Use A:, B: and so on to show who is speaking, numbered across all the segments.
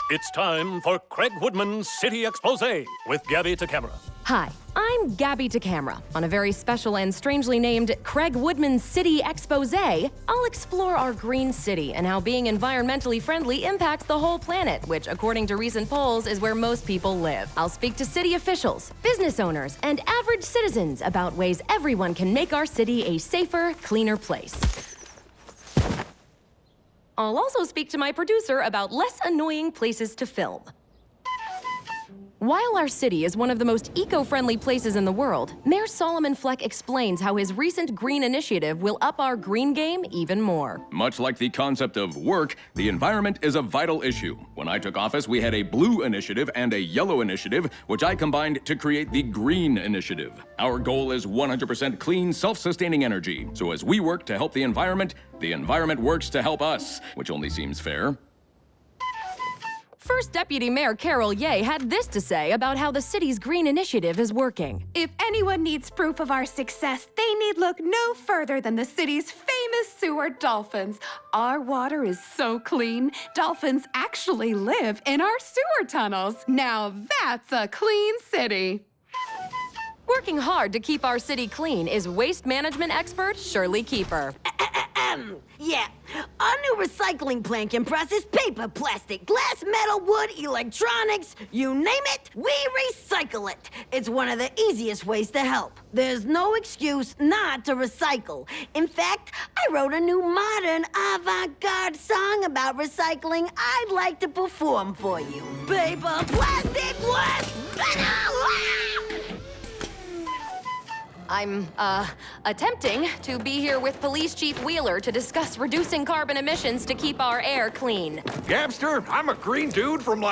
A: It's time for Craig Woodman's City Exposé with Gabby Tocamera.
B: Hi, I'm Gabby Tocamera. On a very special and strangely named Craig Woodman's City Exposé, I'll explore our green city and how being environmentally friendly impacts the whole planet, which, according to recent polls, is where most people live. I'll speak to city officials, business owners, and average citizens about ways everyone can make our city a safer, cleaner place. I'll also speak to my producer about less annoying places to film. While our city is one of the most eco-friendly places in the world, Mayor Solomon Fleck explains how his recent green initiative will up our green game even more.
C: Much like the concept of work, the environment is a vital issue. When I took office, we had a blue initiative and a yellow initiative, which I combined to create the green initiative. Our goal is 100% clean, self-sustaining energy. So as we work to help the environment works to help us, which only seems fair.
B: First Deputy Mayor Carol Ye had this to say about how the city's green initiative is working.
D: If anyone needs proof of our success, they need look no further than the city's famous sewer dolphins. Our water is so clean, dolphins actually live in our sewer tunnels. Now that's a clean city.
B: Working hard to keep our city clean is waste management expert Shirley Keeper.
E: Yeah, our new recycling plant can process paper, plastic, glass, metal, wood, electronics, you name it, we recycle it. It's one of the easiest ways to help. There's no excuse not to recycle. In fact, I wrote a new modern avant-garde song about recycling I'd like to perform for you. Paper, plastic, wood, metal!
B: I'm, attempting to be here with Police Chief Wheeler to discuss reducing carbon emissions to keep our air clean.
F: Gabster, I'm a green dude from,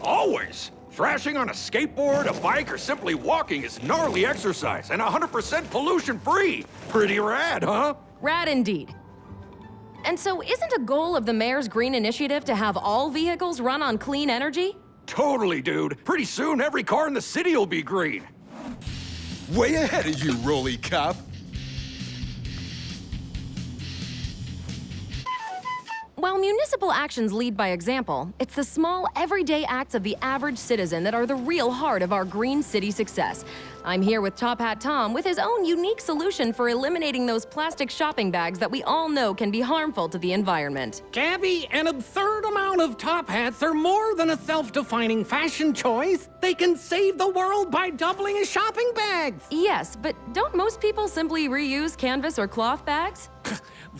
F: always. Thrashing on a skateboard, a bike, or simply walking is gnarly exercise and 100% pollution-free. Pretty rad, huh?
B: Rad indeed. And so isn't a goal of the mayor's green initiative to have all vehicles run on clean energy?
F: Totally, dude. Pretty soon, every car in the city will be green.
G: Way ahead of you, Rolly Cop.
B: While municipal actions lead by example, it's the small, everyday acts of the average citizen that are the real heart of our green city success. I'm here with Top Hat Tom with his own unique solution for eliminating those plastic shopping bags that we all know can be harmful to the environment.
H: Gabby, an absurd amount of top hats are more than a self-defining fashion choice. They can save the world by doubling as shopping bags.
B: Yes, but don't most people simply reuse canvas or cloth bags?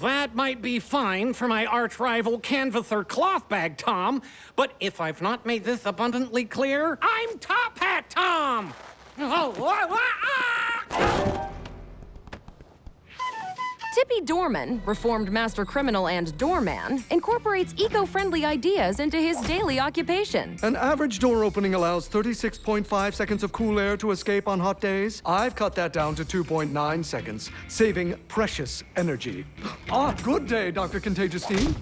H: That might be fine for my arch-rival canvas or cloth bag, Tom. But if I've not made this abundantly clear, I'm Top Hat Tom!
B: Tippy Doorman, reformed master criminal and doorman, incorporates eco-friendly ideas into his daily occupation.
I: An average door opening allows 36.5 seconds of cool air to escape on hot days. I've cut that down to 2.9 seconds, saving precious energy. Good day, Dr. Contagious Teen.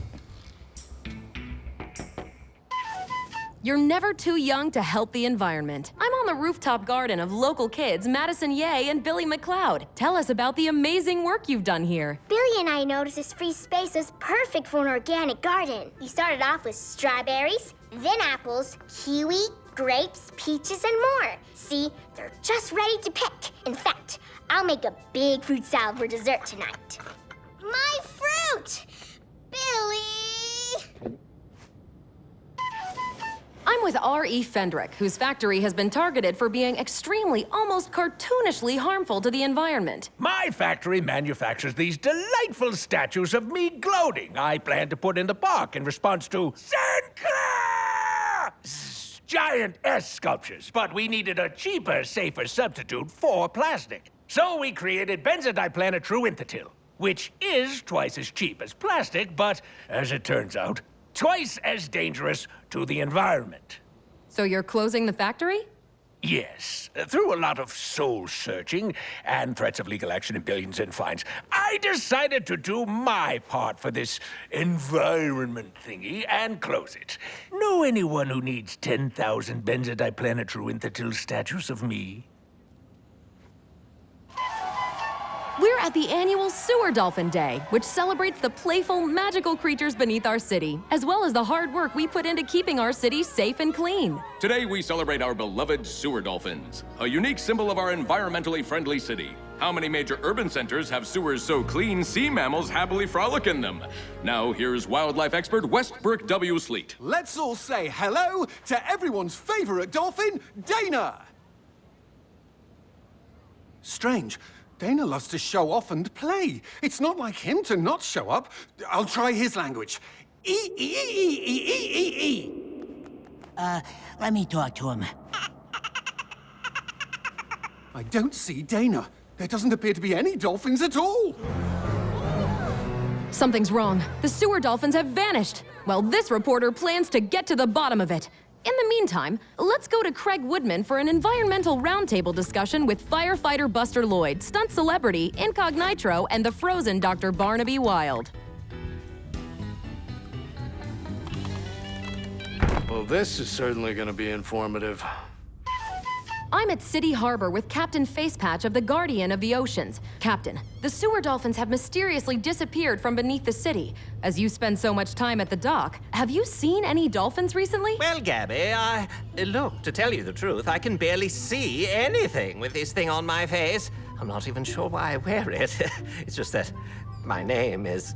B: You're never too young to help the environment. I'm on the rooftop garden of local kids Madison Ye and Billy McLeod. Tell us about the amazing work you've done here.
J: Billy and I noticed this free space was perfect for an organic garden. We started off with strawberries, then apples, kiwi, grapes, peaches, and more. See, they're just ready to pick. In fact, I'll make a big fruit salad for dessert tonight. My fruit! Billy!
B: I'm with R.E. Fendrick, whose factory has been targeted for being extremely, almost cartoonishly harmful to the environment.
K: My factory manufactures these delightful statues of me gloating I plan to put in the park in response to Sinclair! Giant S sculptures, but we needed a cheaper, safer substitute for plastic. So we created benzodiplanotruinthetil, which is twice as cheap as plastic, but as it turns out, twice as dangerous to the environment.
B: So you're closing the factory?
K: Yes. Through a lot of soul-searching and threats of legal action and billions in fines, I decided to do my part for this environment thingy and close it. Know anyone who needs 10,000 benzodiplanotruinthetil statues of me?
B: We're at the annual Sewer Dolphin Day, which celebrates the playful, magical creatures beneath our city, as well as the hard work we put into keeping our city safe and clean.
C: Today we celebrate our beloved sewer dolphins, a unique symbol of our environmentally friendly city. How many major urban centers have sewers so clean sea mammals happily frolic in them? Now here's wildlife expert Westbrook W. Sleet.
G: Let's all say hello to everyone's favorite dolphin, Dana! Strange. Dana loves to show off and play. It's not like him to not show up. I'll try his language.
L: Let me talk to him.
G: I don't see Dana. There doesn't appear to be any dolphins at all.
B: Something's wrong. The sewer dolphins have vanished. Well, this reporter plans to get to the bottom of it. In the meantime, let's go to Craig Woodman for an environmental roundtable discussion with firefighter Buster Lloyd, stunt celebrity Incognito, and the frozen Dr. Barnaby Wild.
I: Well, this is certainly going to be informative.
B: I'm at City Harbor with Captain Facepatch of the Guardian of the Oceans. Captain, the sewer dolphins have mysteriously disappeared from beneath the city. As you spend so much time at the dock, have you seen any dolphins recently?
M: Well, Gabby, look, to tell you the truth, I can barely see anything with this thing on my face. I'm not even sure why I wear it. It's just that my name is...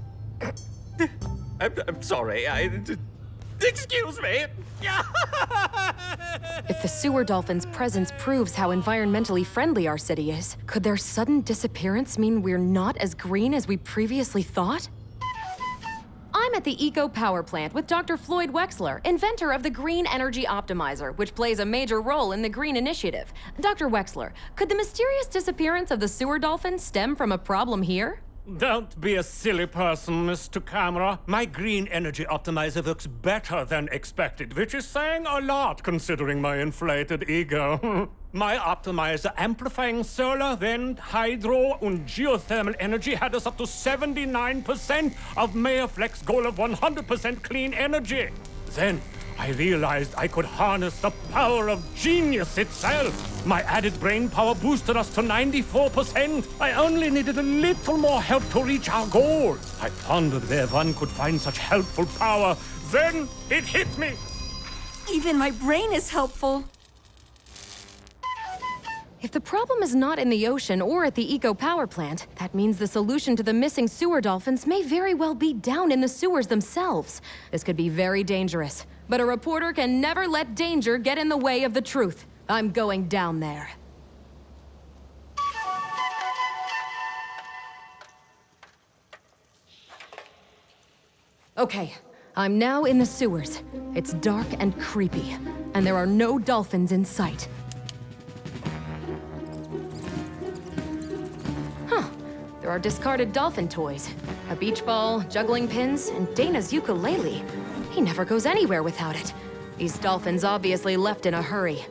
M: I'm sorry, excuse me.
B: If the sewer dolphins' presence proves how environmentally friendly our city is, could their sudden disappearance mean we're not as green as we previously thought? I'm at the Eco Power Plant with Dr. Floyd Wexler, inventor of the Green Energy Optimizer, which plays a major role in the Green Initiative. Dr. Wexler, could the mysterious disappearance of the sewer dolphins stem from a problem here?
A: Don't be a silly person, Miss Tocamera. My green energy optimizer works better than expected, which is saying a lot considering my inflated ego. My optimizer amplifying solar, wind, hydro, and geothermal energy had us up to 79% of Mayor Fleck's goal of 100% clean energy. Then I realized I could harness the power of genius itself. My added brain power boosted us to 94%. I only needed a little more help to reach our goal. I pondered where one could find such helpful power. Then it hit me.
D: Even my brain is helpful.
B: If the problem is not in the ocean or at the Eco Power Plant, that means the solution to the missing sewer dolphins may very well be down in the sewers themselves. This could be very dangerous. But a reporter can never let danger get in the way of the truth. I'm going down there. Okay, I'm now in the sewers. It's dark and creepy, and there are no dolphins in sight. Huh, there are discarded dolphin toys. A beach ball, juggling pins, and Dana's ukulele. He never goes anywhere without it. These dolphins obviously left in a hurry.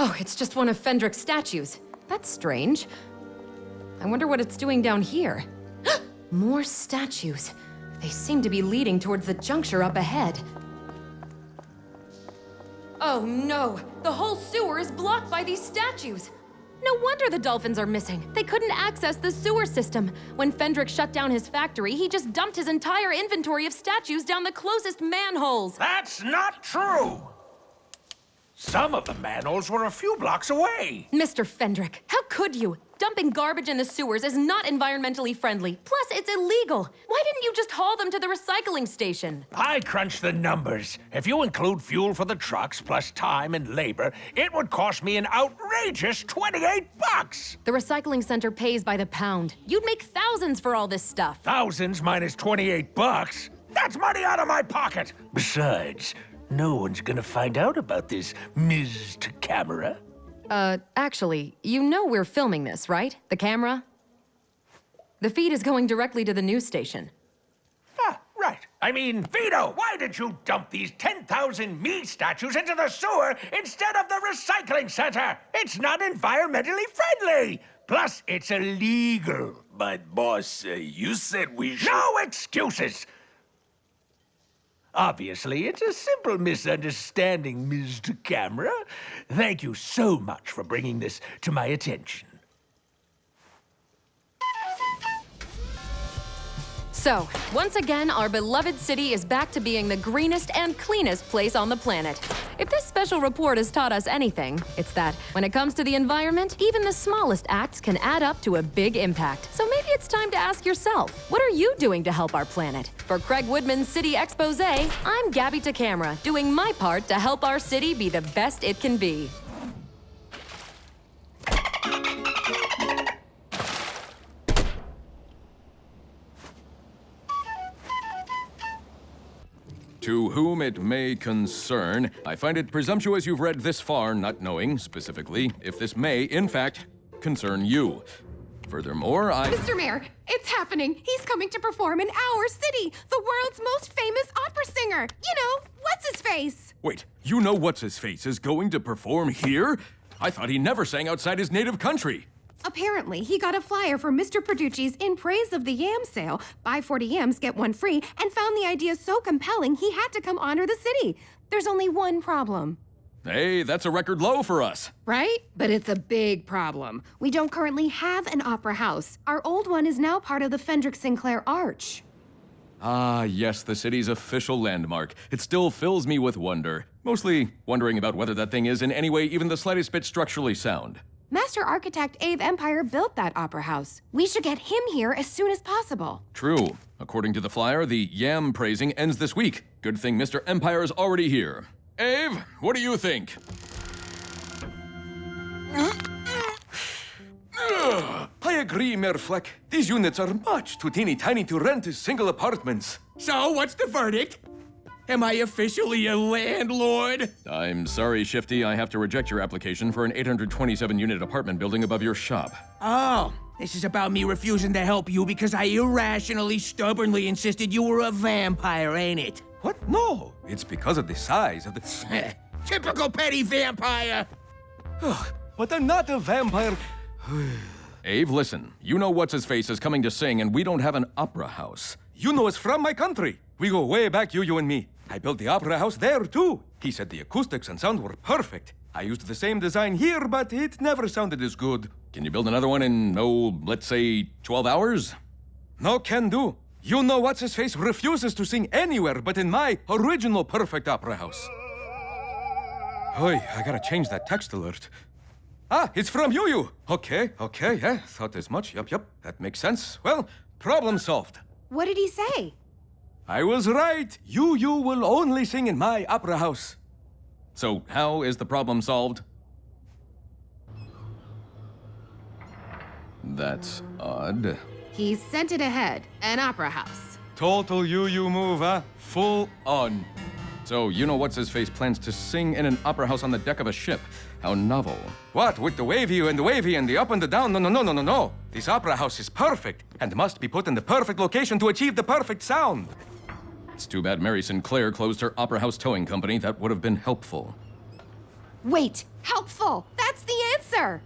B: Oh, it's just one of Fendrick's statues. That's strange. I wonder what it's doing down here. More statues. They seem to be leading towards the juncture up ahead. Oh no! The whole sewer is blocked by these statues! No wonder the dolphins are missing. They couldn't access the sewer system. When Fendrick shut down his factory, he just dumped his entire inventory of statues down the closest manholes.
K: That's not true! Some of the manholes were a few blocks away.
B: Mr. Fendrick, how could you? Dumping garbage in the sewers is not environmentally friendly. Plus, it's illegal. Why didn't you just haul them to the recycling station?
K: I crunched the numbers. If you include fuel for the trucks, plus time and labor, it would cost me an outrageous $28.
B: The recycling center pays by the pound. You'd make thousands for all this stuff.
K: Thousands minus $28? That's money out of my pocket! Besides, no one's gonna find out about this, Ms. Tocamera.
B: Actually, you know we're filming this, right? The camera? The feed is going directly to the news station.
K: Ah, right. I mean, Vito, why did you dump these 10,000 me statues into the sewer instead of the recycling center? It's not environmentally friendly. Plus, it's illegal.
G: But, boss, you said we should...
K: No excuses! Obviously, it's a simple misunderstanding, Mr. Camera. Thank you so much for bringing this to my attention.
B: So, once again, our beloved city is back to being the greenest and cleanest place on the planet. If this special report has taught us anything, it's that when it comes to the environment, even the smallest acts can add up to a big impact. So maybe it's time to ask yourself, what are you doing to help our planet? For Craig Woodman's City Exposé, I'm Gabby Tocamera, doing my part to help our city be the best it can be.
C: To whom it may concern, I find it presumptuous you've read this far, not knowing, specifically, if this may, in fact, concern you. Furthermore,
D: Mr. Mayor, it's happening. He's coming to perform in our city. The world's most famous opera singer. You know, what's-his-face?
C: Wait, you know what's-his-face is going to perform here? I thought he never sang outside his native country.
D: Apparently, he got a flyer for Mr. Produci's In Praise of the Yam sale. Buy 40 yams, get one free, and found the idea so compelling he had to come honor the city. There's only one problem.
C: Hey, that's a record low for us.
D: Right? But it's a big problem. We don't currently have an opera house. Our old one is now part of the Fendrick Sinclair Arch.
C: Ah, yes, the city's official landmark. It still fills me with wonder. Mostly wondering about whether that thing is in any way even the slightest bit structurally sound.
D: Master architect Ave Empire built that opera house. We should get him here as soon as possible.
C: True. According to the flyer, the yam praising ends this week. Good thing Mr. Empire's already here. Ave, what do you think? I agree, Mayor Fleck. These units are much too teeny tiny to rent as single apartments.
L: So, what's the verdict? Am I officially a landlord?
C: I'm sorry, Shifty. I have to reject your application for an 827-unit apartment building above your shop.
L: Oh, this is about me refusing to help you because I irrationally, stubbornly insisted you were a vampire, ain't it?
C: What? No, it's because of the size of the...
L: Typical petty vampire!
C: But I'm not a vampire. Ave, listen. You know what's-his-face is coming to sing, and we don't have an opera house. You know us from my country. We go way back, you and me. I built the opera house there, too. He said the acoustics and sound were perfect. I used the same design here, but it never sounded as good. Can you build another one in, let's say 12 hours? No can do. You know what's-his-face refuses to sing anywhere but in my original perfect opera house. Oi, I gotta change that text alert. Ah, it's from you. Okay, yeah, thought as much. Yup, that makes sense. Well, problem solved.
D: What did he say?
C: I was right. You will only sing in my opera house. So, how is the problem solved? That's odd.
D: He sent it ahead. An opera house.
C: Total you move, huh? Full on. So, you know what's-his-face plans to sing in an opera house on the deck of a ship. How novel. What, with the wavy and the up and the down? No. This opera house is perfect and must be put in the perfect location to achieve the perfect sound. It's too bad Mary Sinclair closed her opera house towing company. That would have been helpful.
D: Wait, helpful! That's the answer!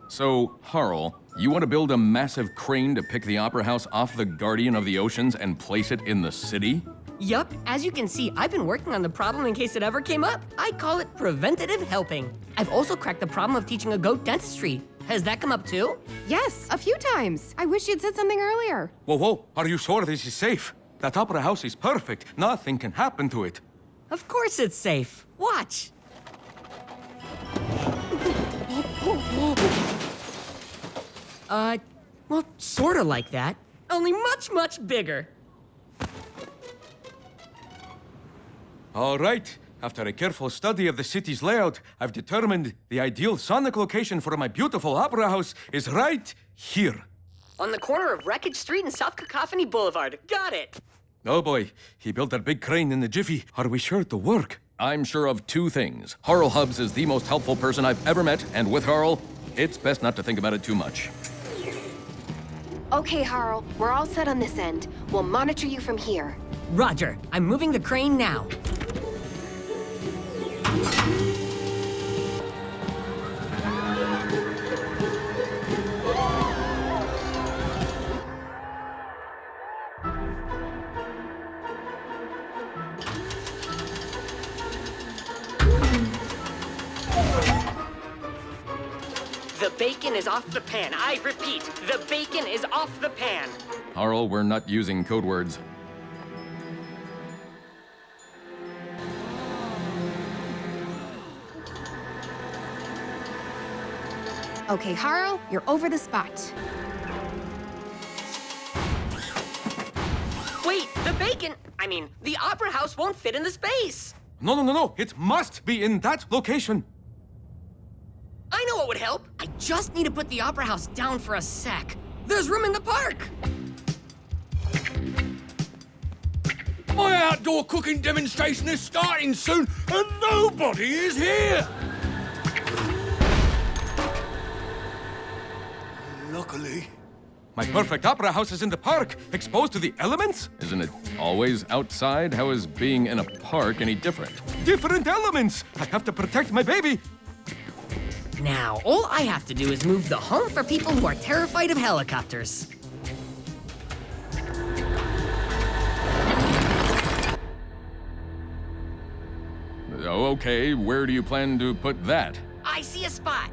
C: So, Harl, you want to build a massive crane to pick the opera house off the Guardian of the Oceans and place it in the city?
N: Yup, as you can see, I've been working on the problem in case it ever came up. I call it preventative helping. I've also cracked the problem of teaching a goat dentistry. Has that come up too?
D: Yes, a few times. I wish you'd said something earlier.
C: Whoa, are you sure this is safe? That opera house is perfect. Nothing can happen to it.
N: Of course it's safe. Watch. Well, sorta like that. Only much, much bigger.
C: All right. After a careful study of the city's layout, I've determined the ideal sonic location for my beautiful opera house is right here.
N: On the corner of Wreckage Street and South Cacophony Boulevard. Got it.
C: Oh boy, he built that big crane in the jiffy. Are we sure it'll work? I'm sure of two things. Harl Hubbs is the most helpful person I've ever met, and with Harl, it's best not to think about it too much.
O: Okay, Harl, we're all set on this end. We'll monitor you from here.
N: Roger, I'm moving the crane now. The bacon is off the pan. I repeat, the bacon is off the pan.
C: Harl, we're not using code words.
O: Okay, Harl, you're over the spot.
N: Wait, the bacon! The opera house won't fit in the space.
G: No. It must be in that location.
N: I know what would help. I just need to put the opera house down for a sec. There's room in the park.
F: My outdoor cooking demonstration is starting soon, and nobody is here!
G: Luckily, my perfect opera house is in the park, exposed to the elements.
C: Isn't it always outside? How is being in a park any different?
G: Different elements! I have to protect my baby.
N: Now, all I have to do is move the home for people who are terrified of helicopters.
C: Okay, where do you plan to put that?
N: I see a spot.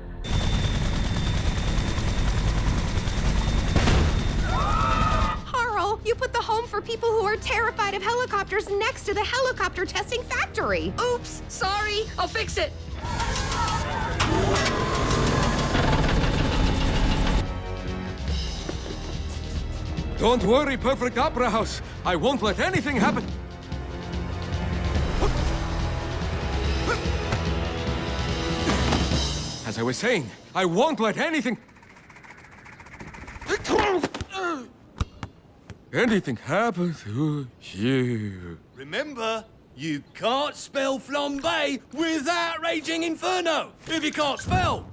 O: Harl, you put the home for people who are terrified of helicopters next to the helicopter testing factory.
N: Oops, sorry. I'll fix it.
G: Don't worry, perfect opera house. I won't let anything happen. As I was saying, I won't let anything happen to you.
F: Remember, you can't spell flambe without raging inferno. If you can't spell.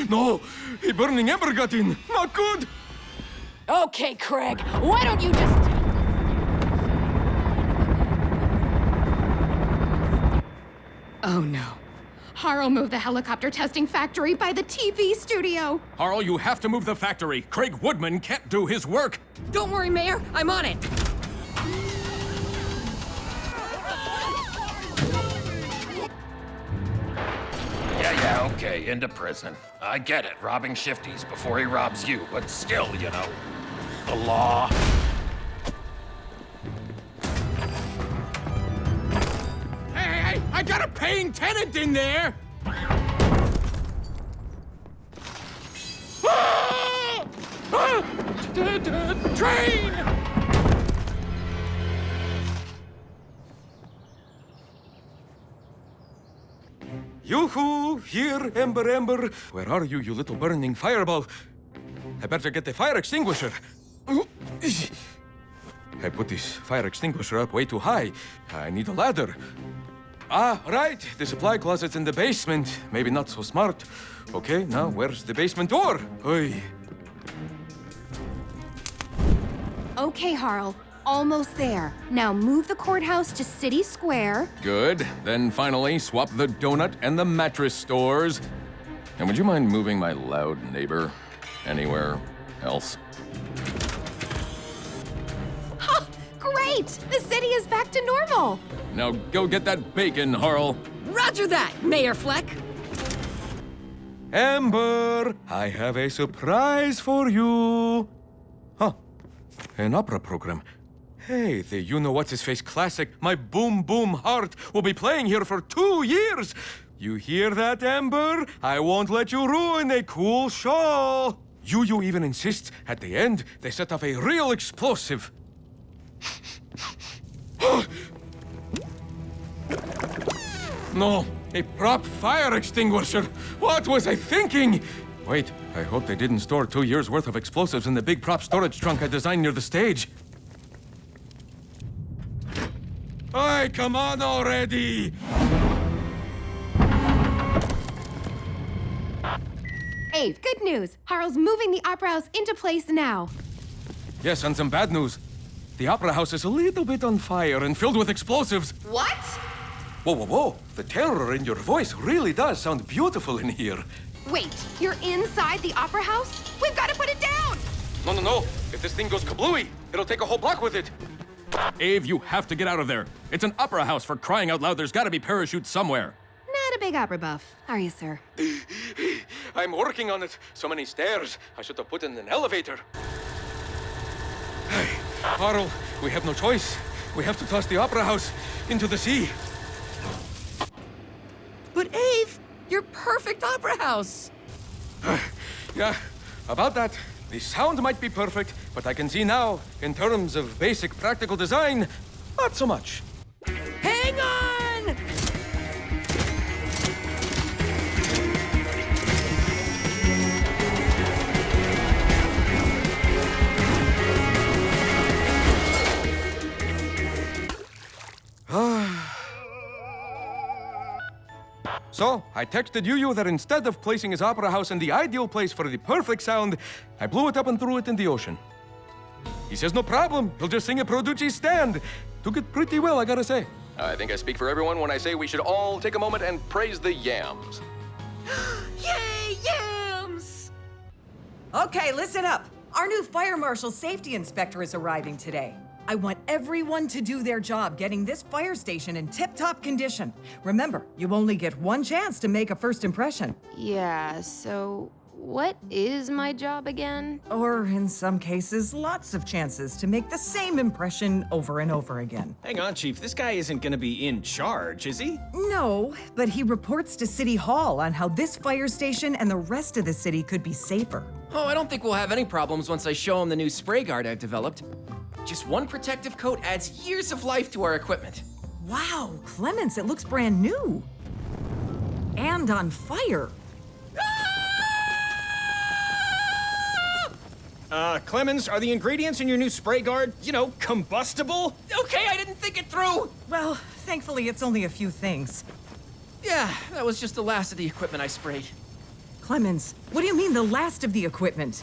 G: No! A burning ember got in! Not good!
B: Okay, Craig, why don't you just...
O: Oh no. Harl moved the helicopter testing factory by the TV studio.
C: Harl, you have to move the factory. Craig Woodman can't do his work.
N: Don't worry, Mayor. I'm on it.
F: Yeah, okay, into prison. I get it, robbing shifties before he robs you, but still, you know, the law.
K: Hey, I got a paying tenant in there! Train!
G: Yoo-hoo! Here, Ember Ember. Where are you, you little burning fireball? I better get the fire extinguisher. I put this fire extinguisher up way too high. I need a ladder. Ah, right. The supply closet's in the basement. Maybe not so smart. Okay, now where's the basement door? Oy.
O: Okay, Harl. Almost there. Now move the courthouse to City Square.
C: Good. Then finally, swap the donut and the mattress stores. And would you mind moving my loud neighbor anywhere else?
O: Ha! Great! The city is back to normal.
C: Now go get that bacon, Harl.
N: Roger that, Mayor Fleck.
G: Ember, I have a surprise for you. Huh. An opera program. Hey, the you-know-what's-his-face classic, My Boom Boom Heart, will be playing here for 2 years. You hear that, Ember? I won't let you ruin a cool show. You even insists at the end they set off a real explosive. No, a prop fire extinguisher. What was I thinking? Wait, I hope they didn't store 2 years' worth of explosives in the big prop storage trunk I designed near the stage. Hey, come on already!
O: Ave, good news. Harl's moving the opera house into place now.
G: Yes, and some bad news. The opera house is a little bit on fire and filled with explosives.
O: What?
G: Whoa. The terror in your voice really does sound beautiful in here.
O: Wait, you're inside the opera house? We've got to put it down!
G: No. If this thing goes kablooey, it'll take a whole block with it.
C: Ave, you have to get out of there. It's an opera house, for crying out loud. There's got to be parachutes somewhere.
O: Not a big opera buff, are you, sir?
G: I'm working on it. So many stairs. I should have put in an elevator. Carl, we have no choice. We have to toss the opera house into the sea.
N: But Ave, your perfect opera house.
G: Yeah, about that. The sound might be perfect, but I can see now, in terms of basic practical design, not so much.
N: Hang on!
G: So, I texted Yu that instead of placing his opera house in the ideal place for the perfect sound, I blew it up and threw it in the ocean. He says no problem, he'll just sing a Produce stand. Took it pretty well, I gotta say.
C: I think I speak for everyone when I say we should all take a moment and praise the yams.
N: Yay, yams!
P: Okay, listen up. Our new fire marshal safety inspector is arriving today. I want everyone to do their job getting this fire station in tip-top condition. Remember, you only get one chance to make a first impression.
B: Yeah, so what is my job again?
P: Or in some cases, lots of chances to make the same impression over and over again.
Q: Hang on, Chief. This guy isn't gonna be in charge, is he?
P: No, but he reports to City Hall on how this fire station and the rest of the city could be safer.
R: Oh, I don't think we'll have any problems once I show him the new spray guard I've developed. Just one protective coat adds years of life to our equipment.
P: Wow, Clemens, it looks brand new. And on fire.
Q: Clemens, are the ingredients in your new spray guard, combustible?
R: Okay, I didn't think it through!
P: Well, thankfully it's only a few things.
R: Yeah, that was just the last of the equipment I sprayed.
P: Clemens, what do you mean the last of the equipment?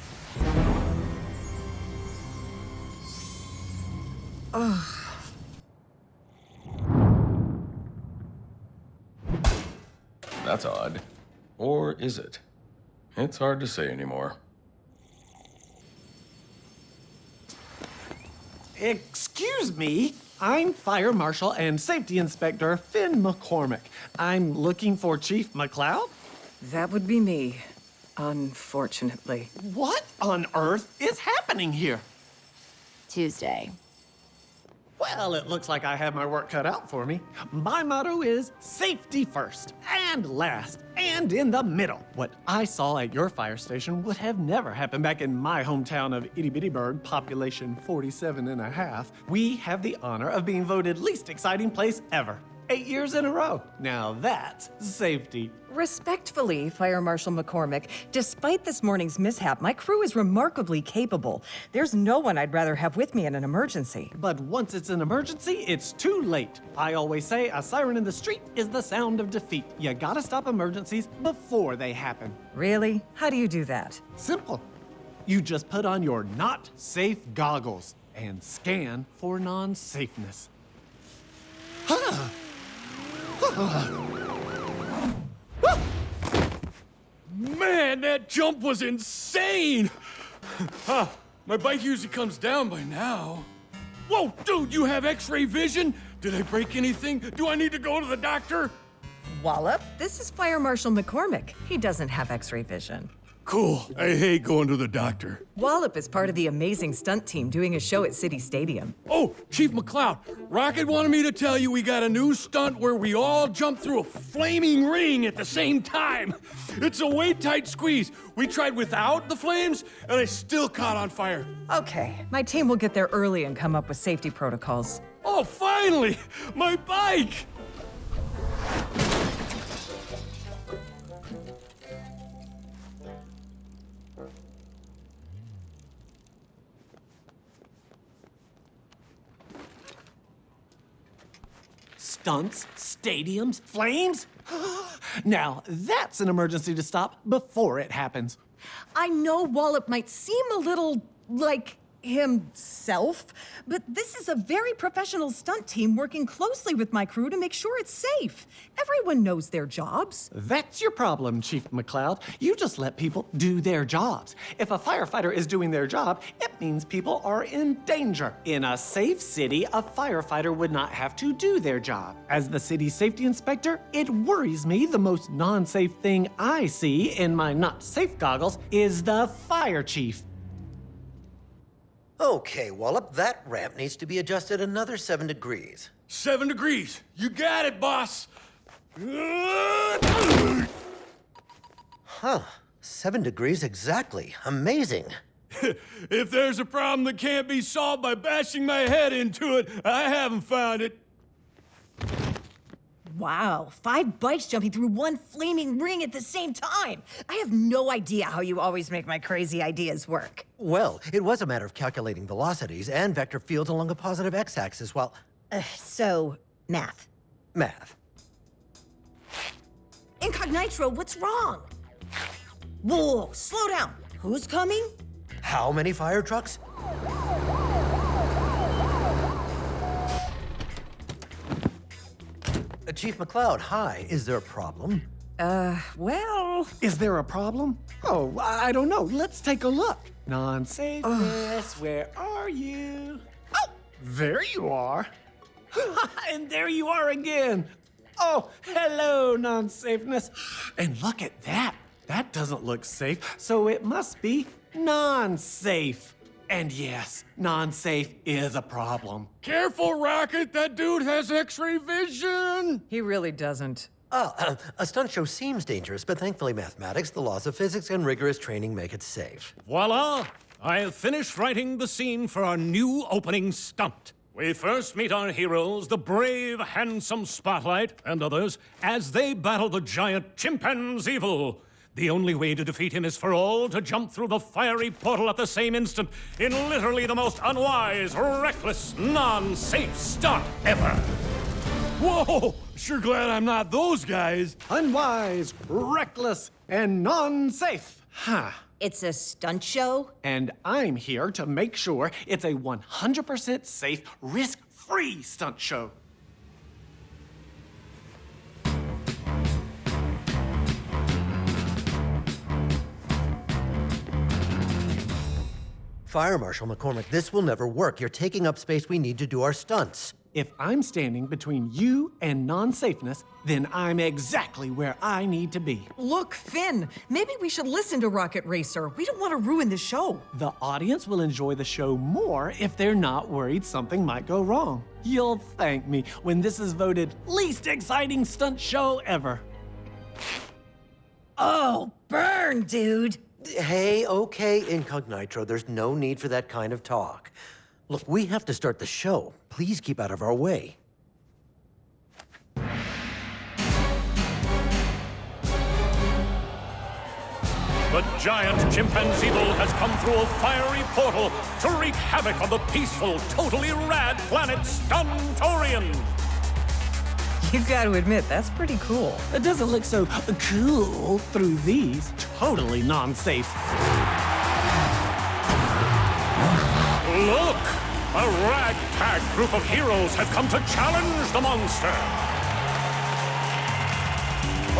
P: Ugh.
C: That's odd. Or is it? It's hard to say anymore.
S: Excuse me, I'm Fire Marshal and Safety Inspector Finn McCormick. I'm looking for Chief McCloud?
P: That would be me, unfortunately.
S: What on earth is happening here?
B: Tuesday.
S: Well, it looks like I have my work cut out for me. My motto is safety first, and last, and in the middle. What I saw at your fire station would have never happened back in my hometown of Itty Bittyburg, population 47 and a half. We have the honor of being voted least exciting place ever. 8 years in a row. Now that's safety.
P: Respectfully, Fire Marshal McCormick, despite this morning's mishap, my crew is remarkably capable. There's no one I'd rather have with me in an emergency.
S: But once it's an emergency, it's too late. I always say a siren in the street is the sound of defeat. You gotta stop emergencies before they happen.
P: Really? How do you do that?
S: Simple. You just put on your not safe goggles and scan for non-safeness.
G: Man, that jump was insane! My bike usually comes down by now. Whoa, dude, you have X-ray vision? Did I break anything? Do I need to go to the doctor?
P: Wallop, this is Fire Marshal McCormick. He doesn't have X-ray vision.
G: Cool. I hate going to the doctor.
P: Wallop is part of the amazing stunt team doing a show at City Stadium.
G: Oh, Chief McCloud, Rocket wanted me to tell you we got a new stunt where we all jump through a flaming ring at the same time. It's a weight-tight squeeze. We tried without the flames, and I still caught on fire.
P: Okay, my team will get there early and come up with safety protocols.
G: Oh, finally! My bike!
S: Stunts, stadiums, flames? Now, that's an emergency to stop before it happens.
P: I know Wallop might seem a little, like, himself, but this is a very professional stunt team working closely with my crew to make sure it's safe. Everyone knows their jobs.
S: That's your problem, Chief McCloud. You just let people do their jobs. If a firefighter is doing their job, it means people are in danger. In a safe city, a firefighter would not have to do their job. As the city safety inspector, it worries me the most non-safe thing I see in my not-safe goggles is the fire chief.
T: Okay, Wallop, that ramp needs to be adjusted another 7 degrees.
G: 7 degrees. You got it, boss.
T: Huh. 7 degrees exactly. Amazing.
G: If there's a problem that can't be solved by bashing my head into it, I haven't found it.
P: Wow, 5 bikes jumping through one flaming ring at the same time. I have no idea how you always make my crazy ideas work.
T: Well, it was a matter of calculating velocities and vector fields along a positive x-axis while...
P: So, math.
T: Math.
P: Incognito, what's wrong? Whoa, slow down. Who's coming?
T: How many fire trucks? Chief McCloud, hi. Is there a problem?
P: Well...
S: Is there a problem? Oh, I don't know. Let's take a look. Non-safeness, where are you? Oh, there you are. And there you are again. Oh, hello, non-safeness. And look at that. That doesn't look safe, so it must be non-safe. And yes, non-safe is a problem.
G: Careful, Rocket. That dude has X-ray vision.
P: He really doesn't.
T: A stunt show seems dangerous, but thankfully mathematics, the laws of physics, and rigorous training make it safe.
A: Voila! I have finished writing the scene for our new opening stunt. We first meet our heroes, the brave, handsome Spotlight, and others, as they battle the giant chimpanzee evil. The only way to defeat him is for all to jump through the fiery portal at the same instant in literally the most unwise, reckless, non-safe stunt ever.
G: Whoa! Sure glad I'm not those guys.
S: Unwise, reckless, and non-safe. Huh.
P: It's a stunt show?
S: And I'm here to make sure it's a 100% safe, risk-free stunt show.
T: Fire Marshal McCormick, this will never work. You're taking up space we need to do our stunts.
S: If I'm standing between you and non-safeness, then I'm exactly where I need to be.
P: Look, Finn, maybe we should listen to Rocket Racer. We don't want to ruin the show.
S: The audience will enjoy the show more if they're not worried something might go wrong. You'll thank me when this is voted least exciting stunt show ever.
P: Oh, burn, dude.
T: Hey, okay, Incognito, there's no need for that kind of talk. Look, we have to start the show. Please keep out of our way.
A: The giant chimpanzee evil has come through a fiery portal to wreak havoc on the peaceful, totally rad planet Stuntorian.
P: You gotta admit, that's pretty cool.
S: It doesn't look so cool through these. Totally non-safe.
A: Look! A ragtag group of heroes have come to challenge the monster.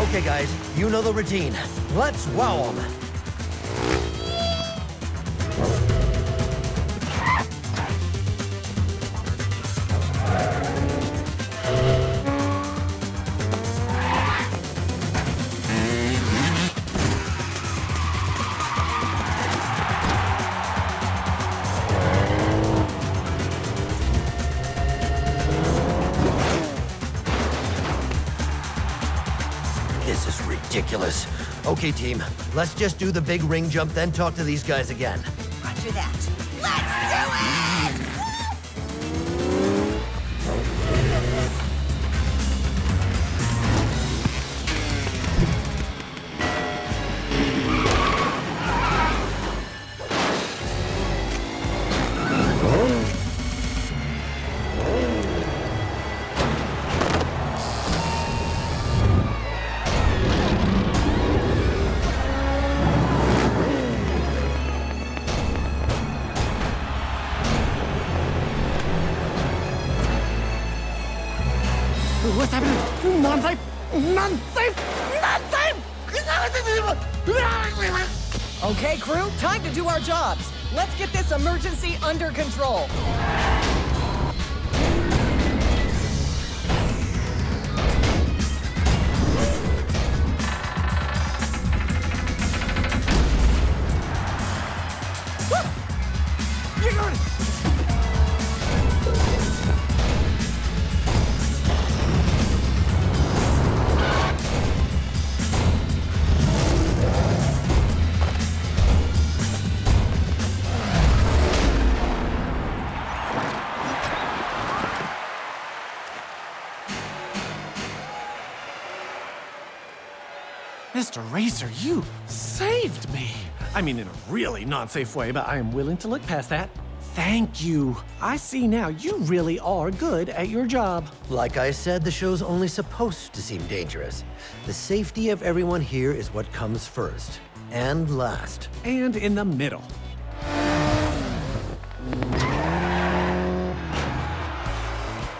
T: Okay, guys, you know the routine. Let's wow 'em. This is ridiculous. Okay, team, let's just do the big ring jump, then talk to these guys again.
P: Roger that. Let's do it!
S: What's happening? Non-safe! Non-safe! Non-safe!
P: Okay, crew, time to do our jobs. Let's get this emergency under control.
S: Mr. Racer, you saved me. I mean, in a really non-safe way, but I am willing to look past that. Thank you. I see now you really are good at your job.
T: Like I said, the show's only supposed to seem dangerous. The safety of everyone here is what comes first and last.
S: And in the middle.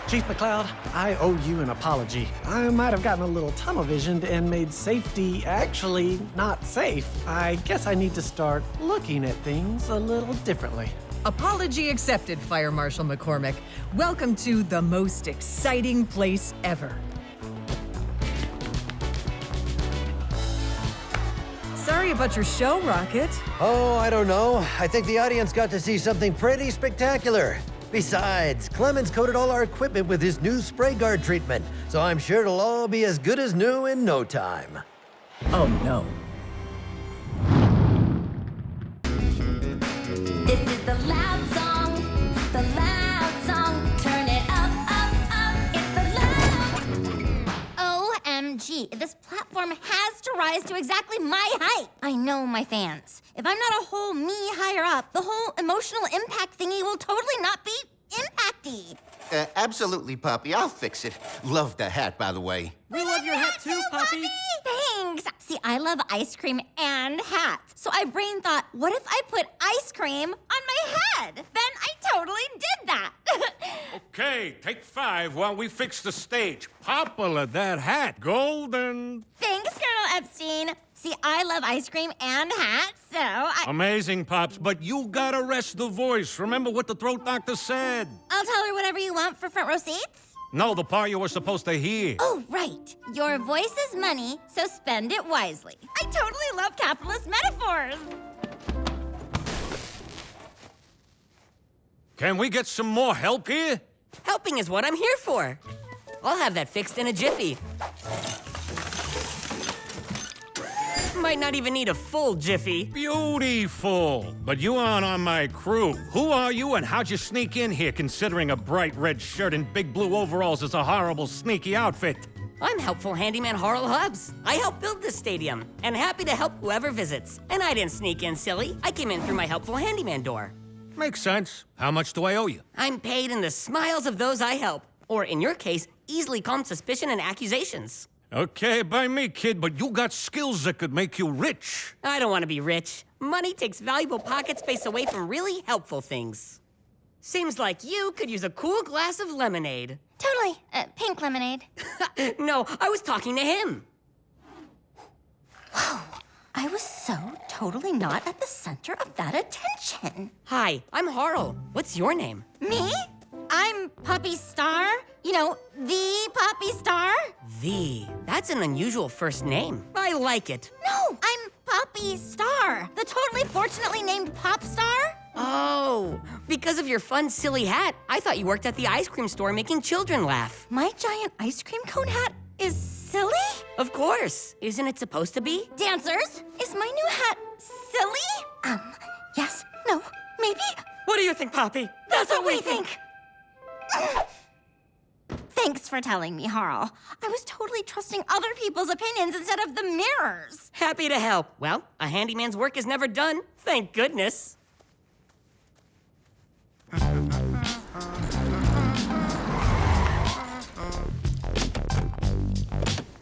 S: Chief McCloud, I owe you an apology. I might have gotten a little tunnel-visioned and made safety actually not safe. I guess I need to start looking at things a little differently.
P: Apology accepted, Fire Marshal McCormick. Welcome to the most exciting place ever. Sorry about your show, Rocket.
T: Oh, I don't know. I think the audience got to see something pretty spectacular. Besides, Clemens coated all our equipment with his new spray guard treatment, so I'm sure it'll all be as good as new in no time.
P: Oh, no.
J: This is the loud song, the loud song. Turn it up, up, up. It's the loud. OMG, this platform has to rise to exactly my height. I know my fans. If I'm not a whole me higher up, the whole emotional impact thingy will totally not be impacty.
U: Absolutely, Poppy. I'll fix it. Love the hat, by the way.
N: We love your hat too, Poppy.
J: Thanks. See, I love ice cream and hats. So I brain thought, what if I put ice cream on my head? Then I totally did that.
A: Okay, take 5 while we fix the stage. Popple at that hat, golden.
J: Thanks, Colonel Epstein. See, I love ice cream and hats, so
A: Amazing, Pops, but you gotta rest the voice. Remember what the throat doctor said.
J: I'll tell her whatever you want for front row seats.
A: No, the part you were supposed to hear.
J: Oh, right. Your voice is money, so spend it wisely. I totally love capitalist metaphors.
A: Can we get some more help here?
N: Helping is what I'm here for. I'll have that fixed in a jiffy. Might not even need a full jiffy.
A: Beautiful. But you aren't on my crew. Who are you and how'd you sneak in here considering a bright red shirt and big blue overalls is a horrible, sneaky outfit?
N: I'm helpful handyman Harl Hubbs. I helped build this stadium and happy to help whoever visits. And I didn't sneak in, silly. I came in through my helpful handyman door.
A: Makes sense. How much do I owe you?
N: I'm paid in the smiles of those I help. Or in your case, easily calm suspicion and accusations.
A: Okay, by me, kid, but you got skills that could make you rich.
N: I don't want to be rich. Money takes valuable pocket space away from really helpful things. Seems like you could use a cool glass of lemonade.
J: Totally. Pink lemonade.
N: No, I was talking to him.
J: Whoa. I was so totally not at the center of that attention.
N: Hi, I'm Harl. What's your name?
J: Me? I'm Puppy Star. You know, the Puppy Star.
N: V. That's an unusual first name. I like it.
J: No, I'm Puppy Star, the totally fortunately named pop star.
N: Oh, because of your fun, silly hat, I thought you worked at the ice cream store making children laugh.
J: My giant ice cream cone hat is silly?
N: Of course. Isn't it supposed to be?
J: Dancers, is my new hat silly? Yes, no, maybe?
N: What do you think, Poppy?
J: That's what we think. Thanks for telling me, Harl. I was totally trusting other people's opinions instead of the mirror's.
N: Happy to help. Well, a handyman's work is never done. Thank goodness.
J: Hi,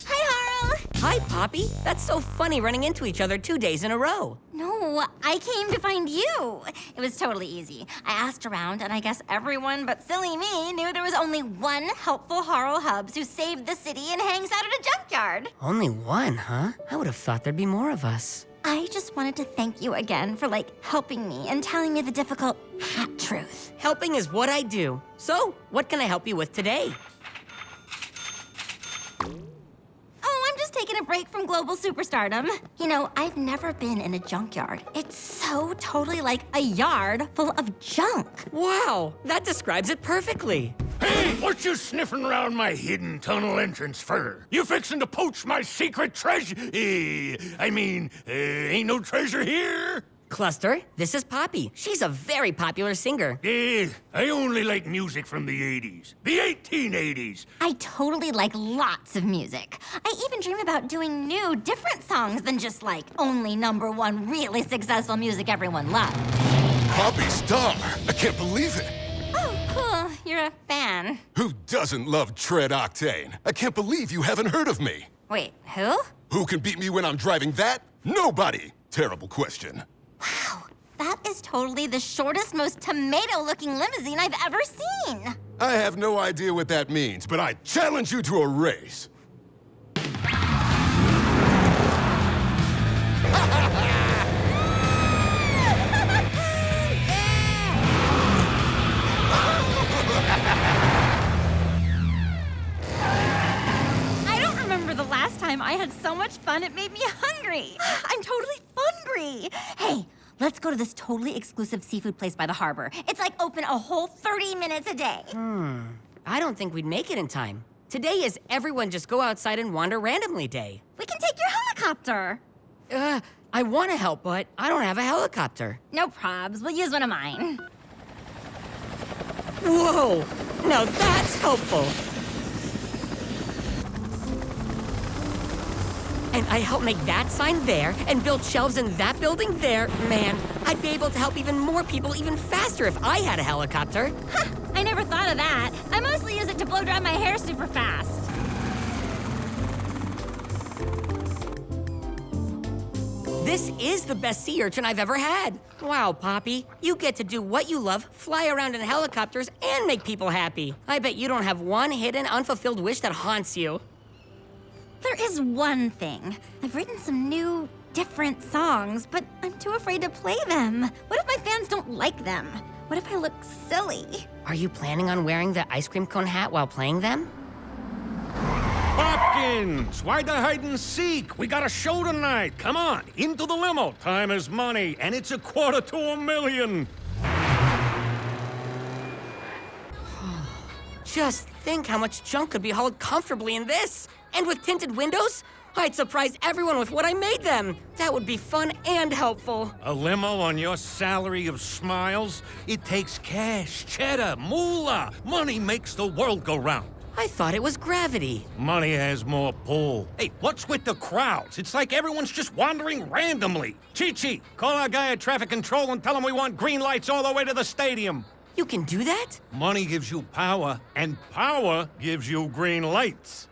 J: Harl.
N: Hi, Hi, Poppy. That's so funny running into each other 2 days in a row.
E: No, I came to find you. It was totally easy. I asked around, and I guess everyone but silly me knew there was only one helpful Harl Hubs who saved the city and hangs out at a junkyard.
N: Only one, huh? I would have thought there'd be more of us.
E: I just wanted to thank you again for, helping me and telling me the difficult hat truth.
N: Helping is what I do. So, what can I help you with today?
E: Oh, I'm just taking a break from global superstardom. You know, I've never been in a junkyard. It's so totally like a yard full of junk.
N: Wow, that describes it perfectly.
A: Hey, what you sniffing around my hidden tunnel entrance for? You fixing to poach my secret treasure? Ain't no treasure here?
N: Cluster, this is Poppy. She's a very popular singer.
A: I only like music from the 80s. The 1880s.
E: I totally like lots of music. I even dream about doing new, different songs than just only #1 really successful music everyone loves.
V: Poppy Star! I can't believe it!
E: Oh, cool. You're a fan.
V: Who doesn't love Tread Octane? I can't believe you haven't heard of me.
E: Wait, who?
V: Who can beat me when I'm driving that? Nobody! Terrible question.
E: Wow, that is totally the shortest, most tomato-looking limousine I've ever seen.
V: I have no idea what that means, but I challenge you to a race.
E: I don't remember the last time I had so much fun it made me hungry. I'm totally hungry. Hey, let's go to this totally exclusive seafood place by the harbor. It's open a whole 30 minutes a day.
N: I don't think we'd make it in time. Today is everyone just go outside and wander randomly day.
E: We can take your helicopter.
N: I want to help, but I don't have a helicopter.
E: No probs. We'll use one of mine.
N: Whoa! Now that's helpful. And I helped make that sign there and build shelves in that building there. Man, I'd be able to help even more people even faster if I had a helicopter.
E: Ha! I never thought of that. I mostly use it to blow dry my hair super fast.
N: This is the best sea urchin I've ever had. Wow, Poppy, you get to do what you love, fly around in helicopters, and make people happy. I bet you don't have one hidden, unfulfilled wish that haunts you.
E: There is one thing. I've written some new, different songs, but I'm too afraid to play them. What if my fans don't like them? What if I look silly?
N: Are you planning on wearing the ice cream cone hat while playing them?
A: Hopkins, why the hide and seek? We got a show tonight. Come on, into the limo. Time is money, and it's $250,000.
N: Just think how much junk could be hauled comfortably in this. And with tinted windows, I'd surprise everyone with what I made them. That would be fun and helpful.
A: A limo on your salary of smiles? It takes cash, cheddar, moolah. Money makes the world go round.
N: I thought it was gravity.
A: Money has more pull. Hey, what's with the crowds? It's like everyone's just wandering randomly. Chi-Chi, call our guy at traffic control and tell him we want green lights all the way to the stadium.
N: You can do that?
A: Money gives you power, and power gives you green lights.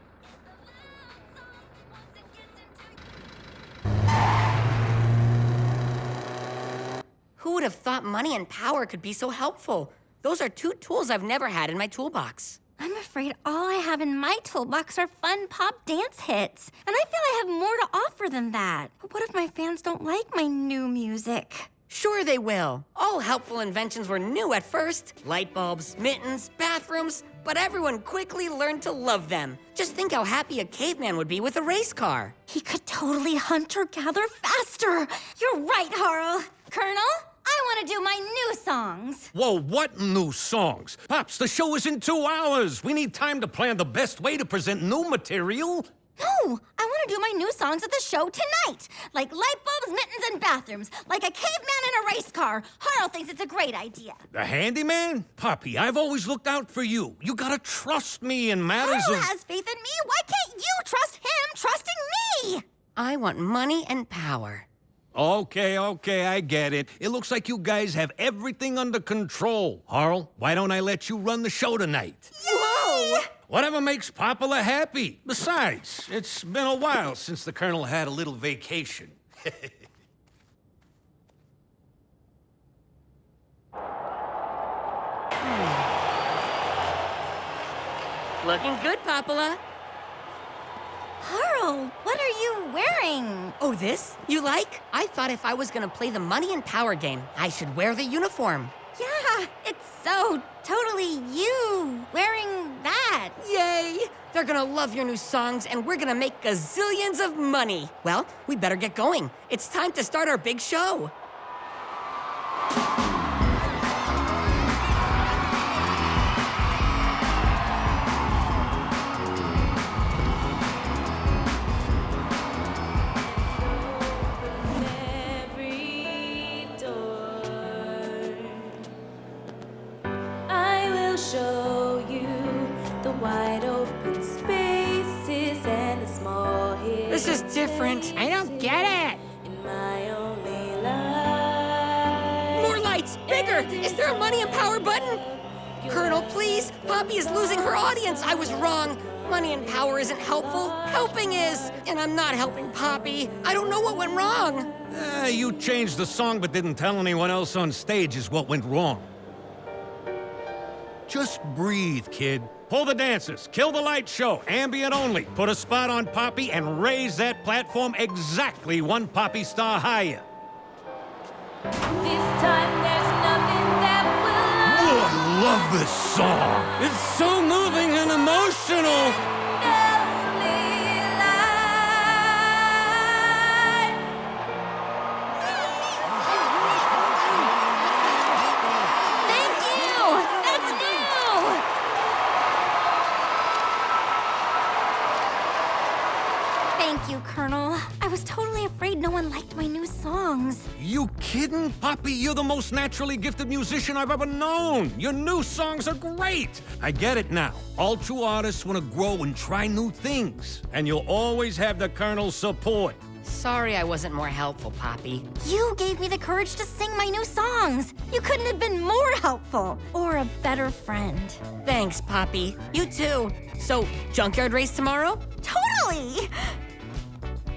N: Who would have thought money and power could be so helpful? Those are two tools I've never had in my toolbox.
E: I'm afraid all I have in my toolbox are fun pop dance hits. And I feel I have more to offer than that. But what if my fans don't like my new music?
N: Sure they will. All helpful inventions were new at first. Light bulbs, mittens, bathrooms, but everyone quickly learned to love them. Just think how happy a caveman would be with a race car.
E: He could totally hunt or gather faster. You're right, Harl. Colonel, I want to do my new songs.
A: Whoa, what new songs? Pops, the show is in 2 hours. We need time to plan the best way to present new material.
E: No, I want to do my new songs at the show tonight. Like light bulbs, mittens, and bathrooms. Like a caveman in a race car. Harl thinks it's a great idea.
A: The handyman? Poppy, I've always looked out for you. You gotta trust me in matters
E: Harl
A: of...
E: has faith in me. Why can't you trust him trusting me?
N: I want money and power.
A: Okay, I get it. It looks like you guys have everything under control. Harl, why don't I let you run the show tonight?
E: Whoa!
H: Whatever makes Popula happy. Besides, it's been a while since the Colonel had a little vacation.
N: Looking good, Popula.
E: Harl, what are you wearing?
N: Oh, this? You like? I thought if I was gonna play the Money and Power game, I should wear the uniform.
E: Yeah, it's so totally you wearing that.
N: Yay! They're gonna love your new songs, and we're gonna make gazillions of money. Well, we better get going. It's time to start our big show.
I: Show you the wide open spaces and the small hills.
N: This is different. I don't get it.
I: In my only life.
N: More lights, bigger. Is there a Money and Power button? Colonel, please. Poppy is losing her audience. I was wrong. Money and Power isn't helpful. Helping is. And I'm not helping Poppy. I don't know what went wrong.
H: You changed the song but didn't tell anyone else on stage is what went wrong. Just breathe, kid. Pull the dancers, kill the light show, ambient only. Put a spot on Poppy and raise that platform exactly one Poppy star higher.
I: This time there's nothing that will
H: Oh, I love this song. It's so moving and emotional.
E: Colonel. I was totally afraid no one liked my new songs.
H: You kidding, Poppy? You're the most naturally gifted musician I've ever known. Your new songs are great. I get it now. All true artists want to grow and try new things. And you'll always have the Colonel's support.
N: Sorry I wasn't more helpful, Poppy.
E: You gave me the courage to sing my new songs. You couldn't have been more helpful or a better friend.
N: Thanks, Poppy. You too. So, junkyard race tomorrow?
E: Totally!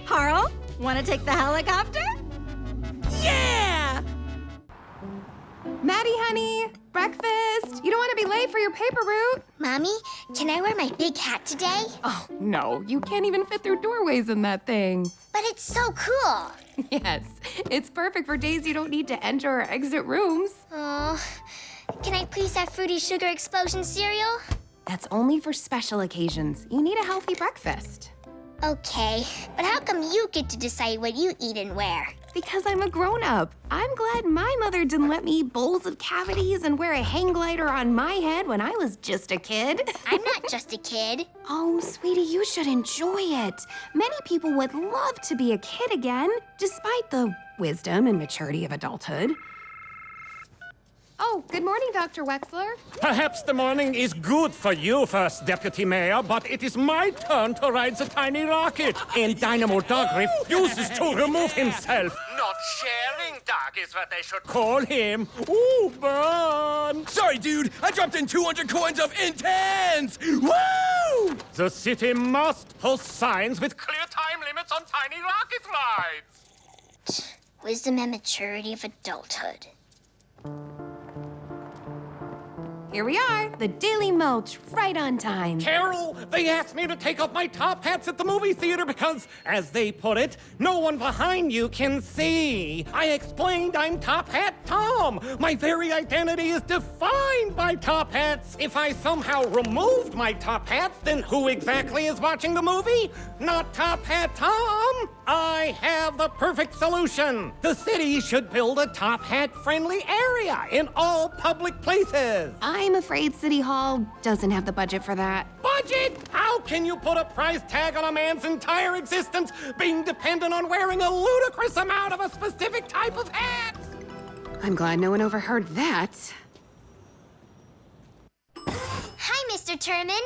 E: Harl, want to take the helicopter?
N: Yeah!
O: Maddie, honey, breakfast. You don't want to be late for your paper route.
J: Mommy, can I wear my big hat today?
O: Oh, no, you can't even fit through doorways in that thing.
J: But it's so cool.
O: Yes, it's perfect for days you don't need to enter or exit rooms.
J: Oh, can I please have Fruity Sugar Explosion cereal?
O: That's only for special occasions. You need a healthy breakfast.
J: Okay, but how come you get to decide what you eat and where?
O: Because I'm a grown-up. I'm glad my mother didn't let me eat bowls of cavities and wear a hang glider on my head when I was just a kid.
J: I'm not just a kid.
O: Oh, sweetie, you should enjoy it. Many people would love to be a kid again, despite the wisdom and maturity of adulthood. Oh, good morning, Dr. Wexler.
A: Perhaps the morning is good for you, First Deputy Mayor, but it is my turn to ride the tiny rocket. And Dynamo Dog refuses to remove himself. Not sharing dog is what they should call him. Ooh, burn!
G: Sorry, dude. I dropped in 200 coins of intense. Woo!
A: The city must post signs with clear time limits on tiny rocket rides.
J: Wisdom and maturity of adulthood.
O: Here we are, the Daily Mulch, right on time.
A: Carol, they asked me to take off my top hats at the movie theater because, as they put it, no one behind you can see. I explained I'm Top Hat Tom. My very identity is defined by top hats. If I somehow removed my top hats, then who exactly is watching the movie? Not Top Hat Tom. I have the perfect solution. The city should build a top hat friendly area in all public places.
O: I'm afraid City Hall doesn't have the budget for that.
A: Budget? How can you put a price tag on a man's entire existence being dependent on wearing a ludicrous amount of a specific type of hat?
O: I'm glad no one overheard that.
J: Hi, Mr. Turman.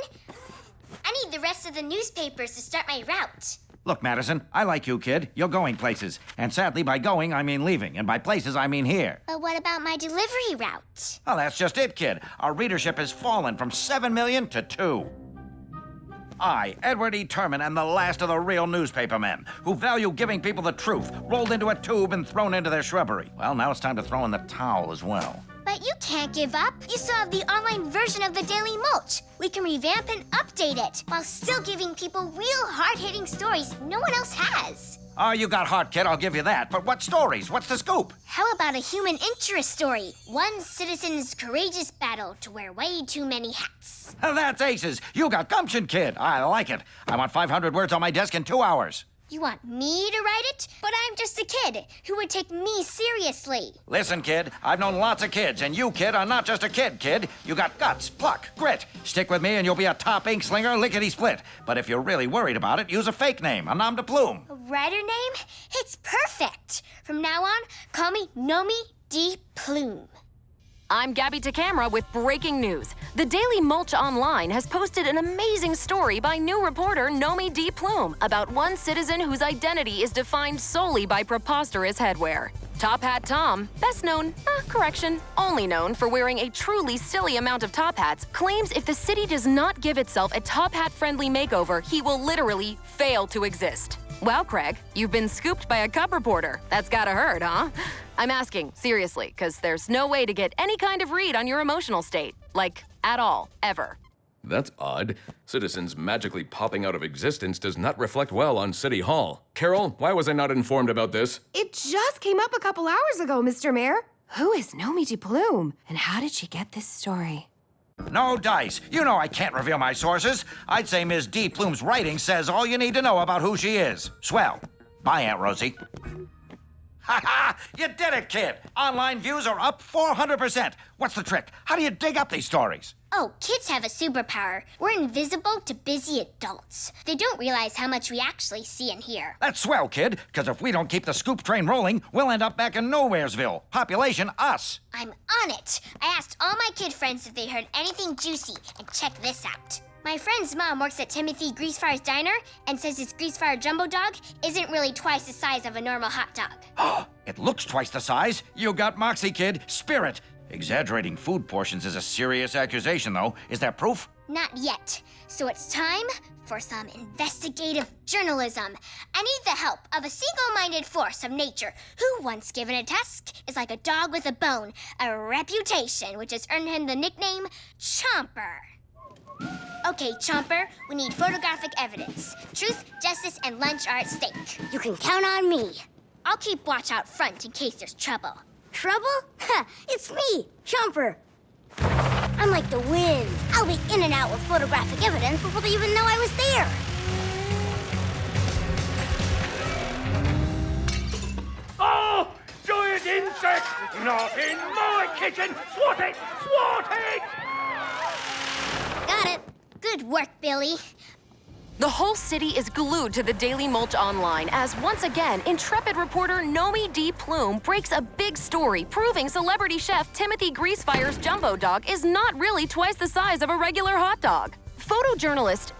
J: I need the rest of the newspapers to start my route.
W: Look, Madison, I like you, kid. You're going places. And sadly, by going, I mean leaving. And by places, I mean here.
J: But what about my delivery route?
W: Well, that's just it, kid. Our readership has fallen from 7 million to 2. I, Edward E. Turman, am the last of the real newspapermen who value giving people the truth, rolled into a tube and thrown into their shrubbery. Well, now it's time to throw in the towel as well.
J: But you can't give up. You still have the online version of the Daily Mulch. We can revamp and update it while still giving people real hard-hitting stories no one else has.
W: Oh, you got heart, kid, I'll give you that. But what stories? What's the scoop?
J: How about a human interest story? One citizen's courageous battle to wear way too many hats.
W: That's aces. You got gumption, kid. I like it. I want 500 words on my desk in 2 hours.
J: You want me to write it? But I'm just a kid. Who would take me seriously?
W: Listen, kid, I've known lots of kids, and you, kid, are not just a kid. You got guts, pluck, grit. Stick with me and you'll be a top ink slinger lickety-split. But if you're really worried about it, use a fake name, a nom de plume.
J: A writer name? It's perfect. From now on, call me Nomi D. Plume.
B: I'm Gabby Tocamera with breaking news. The Daily Mulch Online has posted an amazing story by new reporter Nomi D. Plume about one citizen whose identity is defined solely by preposterous headwear. Top Hat Tom, best known, only known for wearing a truly silly amount of top hats, claims if the city does not give itself a top hat-friendly makeover, he will literally fail to exist. Wow, Craig, you've been scooped by a cub reporter. That's gotta hurt, huh? I'm asking, seriously, because there's no way to get any kind of read on your emotional state. Like, at all, ever.
C: That's odd. Citizens magically popping out of existence does not reflect well on City Hall. Carol, why was I not informed about this?
O: It just came up a couple hours ago, Mr. Mayor. Who is Nomi D. Plume? And how did she get this story?
W: No dice. You know I can't reveal my sources. I'd say Ms. D. Plume's writing says all you need to know about who she is. Swell. Bye, Aunt Rosie. Ha-ha! You did it, kid! Online views are up 400%. What's the trick? How do you dig up these stories?
J: Oh, kids have a superpower. We're invisible to busy adults. They don't realize how much we actually see and hear.
W: That's swell, kid, because if we don't keep the scoop train rolling, we'll end up back in Nowheresville. Population, us.
J: I'm on it. I asked all my kid friends if they heard anything juicy, and check this out. My friend's mom works at Timothy Greasefire's diner and says his Greasefire jumbo dog isn't really twice the size of a normal hot dog.
W: It looks twice the size. You got moxie, kid. Spirit. Exaggerating food portions is a serious accusation, though. Is that proof?
J: Not yet. So it's time for some investigative journalism. I need the help of a single-minded force of nature who, once given a task, is like a dog with a bone, a reputation which has earned him the nickname Chomper. Okay, Chomper, we need photographic evidence. Truth, justice, and lunch are at stake. You can count on me. I'll keep watch out front in case there's trouble.
D: Trouble? Ha! It's me, Chomper. I'm like the wind. I'll be in and out with photographic evidence before they even know I was there.
K: Oh! Giant insect! Not in my kitchen! Swat it! Swat it!
J: Got it. Good work, Billy.
B: The whole city is glued to the Daily Mulch Online as once again, intrepid reporter Nomi D. Plume breaks a big story proving celebrity chef Timothy Greasefire's jumbo dog is not really twice the size of a regular hot dog. Photojournalist,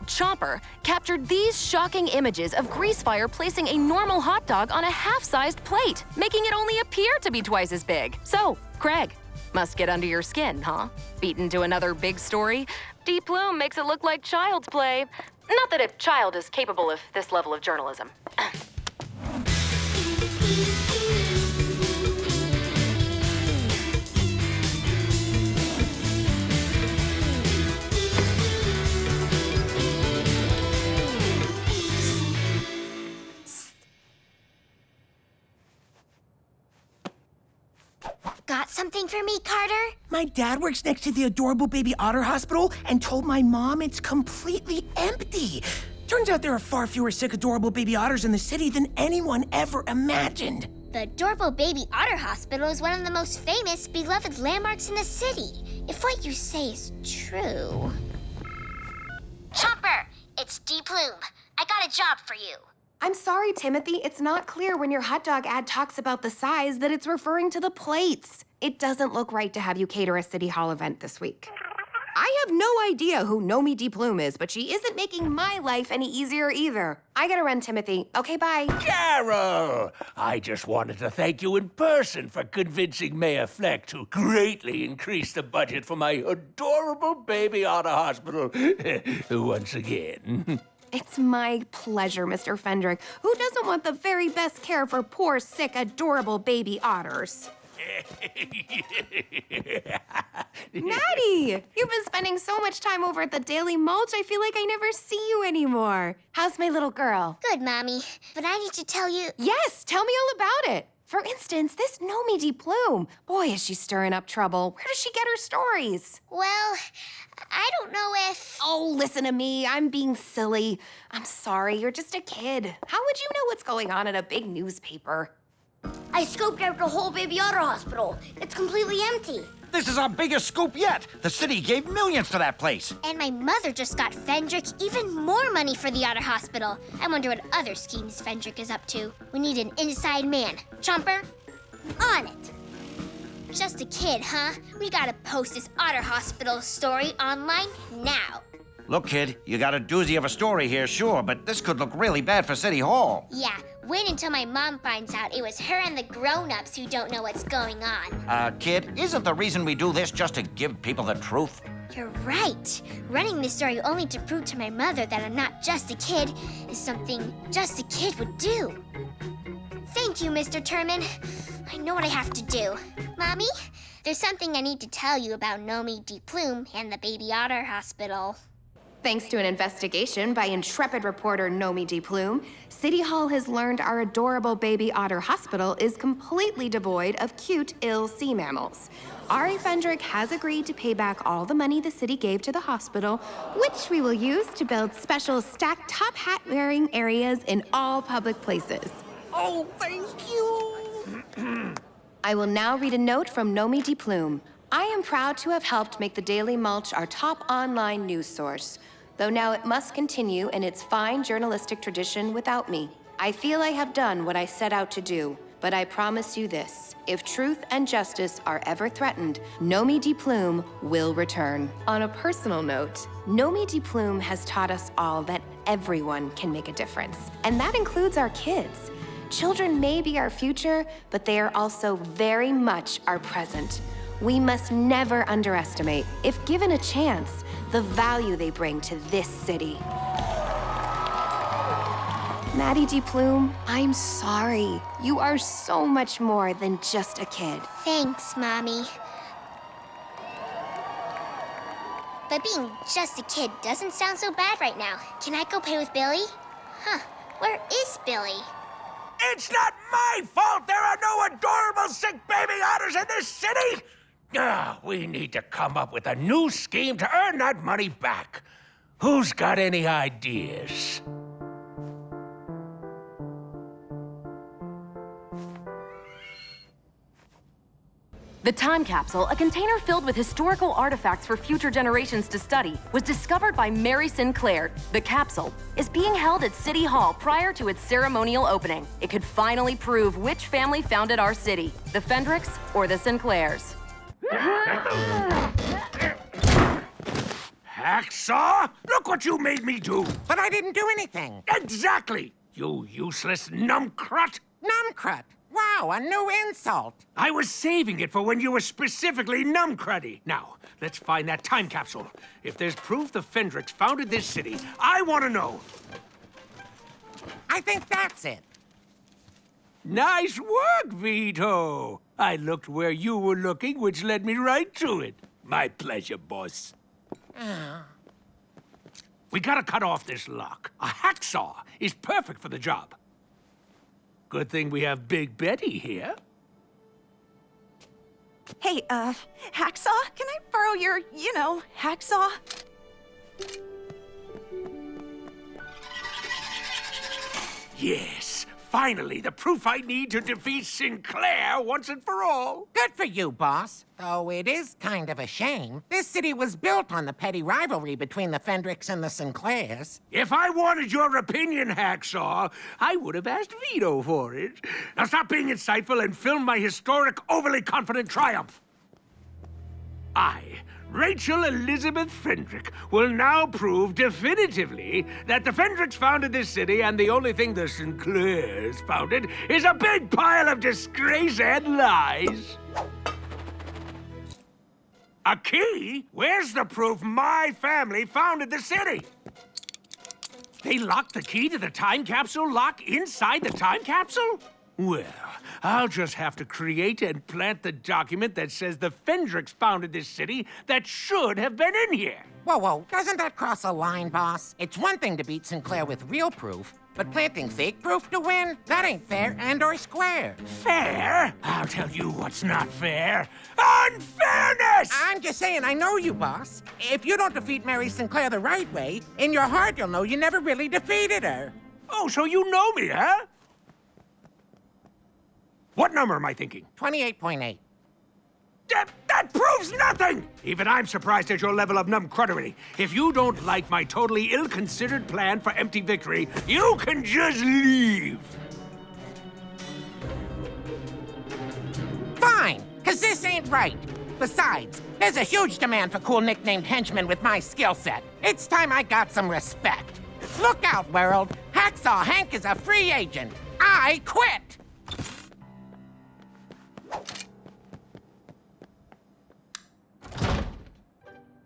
B: Chomper, captured these shocking images of Greasefire placing a normal hot dog on a half-sized plate, making it only appear to be twice as big. So, Craig, must get under your skin, huh? Beaten to another big story? D. Plume makes it look like child's play. Not that a child is capable of this level of journalism.
J: Got something for me, Carter?
L: My dad works next to the adorable baby otter hospital and told my mom it's completely empty. Turns out there are far fewer sick, adorable baby otters in the city than anyone ever imagined.
J: The adorable baby otter hospital is one of the most famous, beloved landmarks in the city. If what you say is true. Chomper, it's D. Plume. I got a job for you.
O: I'm sorry, Timothy. It's not clear when your hot dog ad talks about the size that it's referring to the plates. It doesn't look right to have you cater a City Hall event this week. I have no idea who Nomi D. Plume is, but she isn't making my life any easier either. I gotta run, Timothy. Okay, bye.
K: Carol! I just wanted to thank you in person for convincing Mayor Fleck to greatly increase the budget for my adorable baby otter hospital once again.
O: It's my pleasure, Mr. Fendrick. Who doesn't want the very best care for poor, sick, adorable baby otters? Maddie! You've been spending so much time over at the Daily Mulch, I feel like I never see you anymore. How's my little girl?
J: Good, Mommy. But I need to tell you...
O: Yes, tell me all about it. For instance, this Nomi D. Plume. Boy, is she stirring up trouble. Where does she get her stories?
J: Well, I don't know if...
O: Oh, listen to me. I'm being silly. I'm sorry, you're just a kid. How would you know what's going on in a big newspaper?
J: I scoped out the whole baby otter hospital. It's completely empty.
W: This is our biggest scoop yet. The city gave millions to that place.
J: And my mother just got Fendrick even more money for the otter hospital. I wonder what other schemes Fendrick is up to. We need an inside man. Chomper, on it. Just a kid, huh? We gotta post this otter hospital story online now.
W: Look, kid, you got a doozy of a story here, sure, but this could look really bad for City Hall.
J: Yeah, wait until my mom finds out it was her and the grown-ups who don't know what's going on.
W: Kid, isn't the reason we do this just to give people the truth?
J: You're right. Running this story only to prove to my mother that I'm not just a kid is something just a kid would do. Thank you, Mr. Turman. I know what I have to do. Mommy, there's something I need to tell you about Nomi D. Plume and the baby otter hospital.
O: Thanks to an investigation by intrepid reporter Nomi D. Plume, City Hall has learned our adorable baby otter hospital is completely devoid of cute, ill sea mammals. Ari Fendrick has agreed to pay back all the money the city gave to the hospital, which we will use to build special stacked top hat wearing areas in all public places.
K: Oh, thank you.
O: I will now read a note from Nomi D. Plume. I am proud to have helped make the Daily Mulch our top online news source, though now it must continue in its fine journalistic tradition without me. I feel I have done what I set out to do, but I promise you this. If truth and justice are ever threatened, Nomi D. Plume will return. On a personal note, Nomi D. Plume has taught us all that everyone can make a difference, and that includes our kids. Children may be our future, but they are also very much our present. We must never underestimate, if given a chance, the value they bring to this city. Maddie D. Plume, I'm sorry. You are so much more than just a kid.
J: Thanks, Mommy. But being just a kid doesn't sound so bad right now. Can I go play with Billy? Huh, where is Billy?
K: It's not my fault there are no adorable sick baby otters in this city! We need to come up with a new scheme to earn that money back. Who's got any ideas?
B: The time capsule, a container filled with historical artifacts for future generations to study, was discovered by Mary Sinclair. The capsule is being held at City Hall prior to its ceremonial opening. It could finally prove which family founded our city, the Fendricks or the Sinclairs.
K: Hacksaw? Look what you made me do!
F: But I didn't do anything.
K: Exactly! You useless numbcrut!
F: Numbcrut? Wow, a new insult.
K: I was saving it for when you were specifically numbcruddy. Now, let's find that time capsule. If there's proof the Fendricks founded this city, I want to know.
F: I think that's it.
K: Nice work, Vito. I looked where you were looking, which led me right to it. My pleasure, boss. We gotta cut off this lock. A hacksaw is perfect for the job. Good thing we have Big Betty here.
M: Hey, hacksaw? Can I borrow your, hacksaw?
K: Yes, finally, the proof I need to defeat Sinclair once and for all.
F: Good for you, boss. Though it is kind of a shame. This city was built on the petty rivalry between the Fendricks and the Sinclairs.
K: If I wanted your opinion, Hacksaw, I would have asked Vito for it. Now stop being insightful and film my historic, overly confident triumph. I, Rachel Elizabeth Fendrick will now prove definitively that the Fendricks founded this city, and the only thing the Sinclairs founded is a big pile of disgrace and lies. A key? Where's the proof my family founded the city? They locked the key to the time capsule lock inside the time capsule? Well, I'll just have to create and plant the document that says the Fendricks founded this city that should have been in here.
F: Whoa, whoa, doesn't that cross a line, boss? It's one thing to beat Sinclair with real proof, but planting fake proof to win? That ain't fair and or square.
K: Fair? I'll tell you what's not fair. Unfairness!
F: I'm just saying, I know you, boss. If you don't defeat Mary Sinclair the right way, in your heart you'll know you never really defeated her.
K: Oh, so you know me, huh? What number am I thinking?
F: 28.8.
K: That proves nothing! Even I'm surprised at your level of numcruddery. If you don't like my totally ill-considered plan for empty victory, you can just leave.
F: Fine, because this ain't right. Besides, there's a huge demand for cool nicknamed henchmen with my skill set. It's time I got some respect. Look out, world. Hacksaw Hank is a free agent. I quit!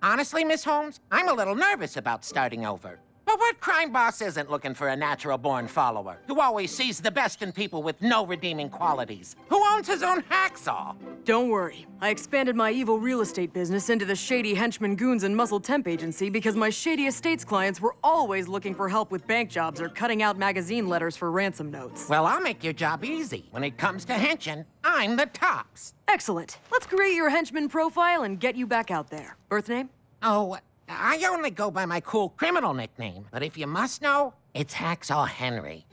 F: Honestly, Miss Holmes, I'm a little nervous about starting over. But what crime boss isn't looking for a natural-born follower who always sees the best in people with no redeeming qualities? Who owns his own hacksaw?
Q: Don't worry. I expanded my evil real estate business into the shady henchman goons and muscle temp agency because my shady estates clients were always looking for help with bank jobs or cutting out magazine letters for ransom notes.
F: Well, I'll make your job easy. When it comes to henching, I'm the tops.
Q: Excellent. Let's create your henchman profile and get you back out there. Birth name?
F: Oh, I only go by my cool criminal nickname, but if you must know, it's Hacksaw Henry.